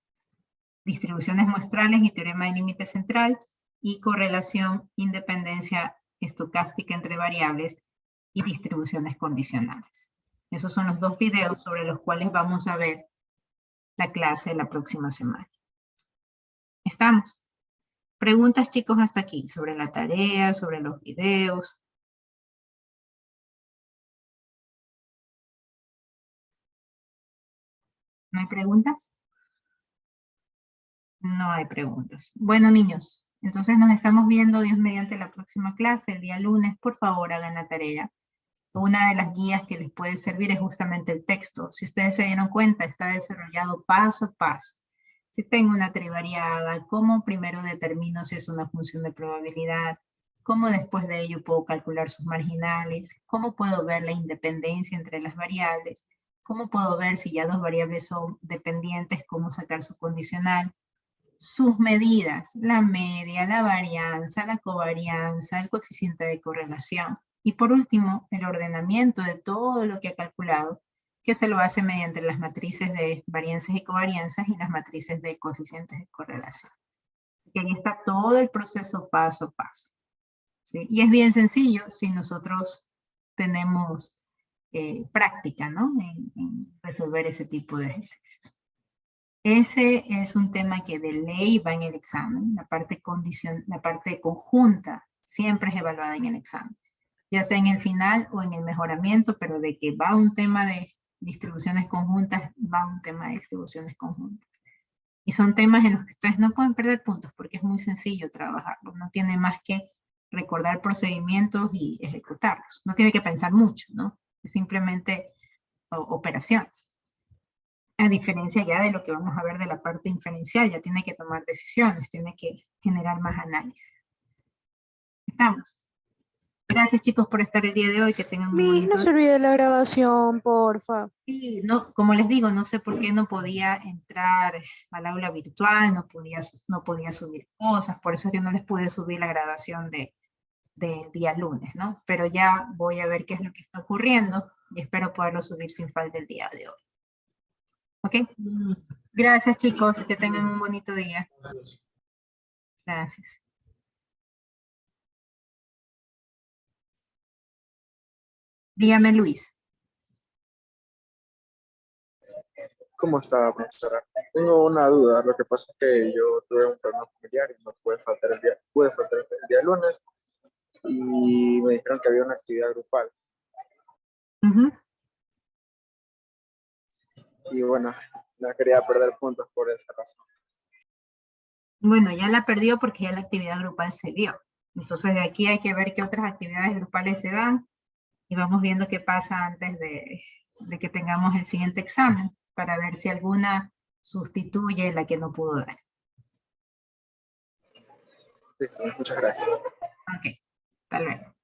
Distribuciones muestrales y teorema de límite central, y correlación, independencia estocástica entre variables y distribuciones condicionales. Esos son los dos videos sobre los cuales vamos a ver la clase la próxima semana. ¿Estamos? Preguntas, chicos, hasta aquí, sobre la tarea, sobre los videos. ¿No hay preguntas? No hay preguntas. Bueno, niños, entonces nos estamos viendo, Dios mediante, la próxima clase, el día lunes. Por favor, hagan la tarea. Una de las guías que les puede servir es justamente el texto. Si ustedes se dieron cuenta, está desarrollado paso a paso. Si tengo una trivariada, cómo primero determino si es una función de probabilidad, cómo después de ello puedo calcular sus marginales, cómo puedo ver la independencia entre las variables, cómo puedo ver si ya dos variables son dependientes, cómo sacar su condicional, sus medidas, la media, la varianza, la covarianza, el coeficiente de correlación. Y por último, el ordenamiento de todo lo que ha calculado, que se lo hace mediante las matrices de varianzas y covarianzas y las matrices de coeficientes de correlación. Y ahí está todo el proceso paso a paso. ¿Sí? Y es bien sencillo si nosotros tenemos práctica, ¿no? En resolver ese tipo de ejercicios. Ese es un tema que de ley va en el examen. La parte conjunta siempre es evaluada en el examen, ya sea en el final o en el mejoramiento, pero de que va un tema de distribuciones conjuntas, va un tema de distribuciones conjuntas. Y son temas en los que ustedes no pueden perder puntos porque es muy sencillo trabajarlo. No tiene más que recordar procedimientos y ejecutarlos. No tiene que pensar mucho, ¿no? Es simplemente operaciones. A diferencia ya de lo que vamos a ver de la parte inferencial, ya tiene que tomar decisiones, tiene que generar más análisis. Estamos. Gracias, chicos, por estar el día de hoy. Que tengan un Miss, no bonito se olvide la grabación, porfa. día. No, como les digo, no sé por qué no podía entrar al aula virtual, no podía subir cosas, por eso yo no les pude subir la grabación del día lunes, ¿no? Pero ya voy a ver qué es lo que está ocurriendo y espero poderlo subir sin falta el día de hoy. ¿Ok? Gracias, chicos. Que tengan un bonito día. Gracias. Dígame, Luis. ¿Cómo está, profesora? Tengo una duda. Lo que pasa es que yo tuve un problema familiar y no pude faltar el día lunes y me dijeron que había una actividad grupal. Y bueno, no quería perder puntos por esa razón. Bueno, ya la perdió porque ya la actividad grupal se dio. Entonces de aquí hay que ver qué otras actividades grupales se dan y vamos viendo qué pasa antes de que tengamos el siguiente examen para ver si alguna sustituye la que no pudo dar. Listo, muchas gracias. Ok, hasta luego.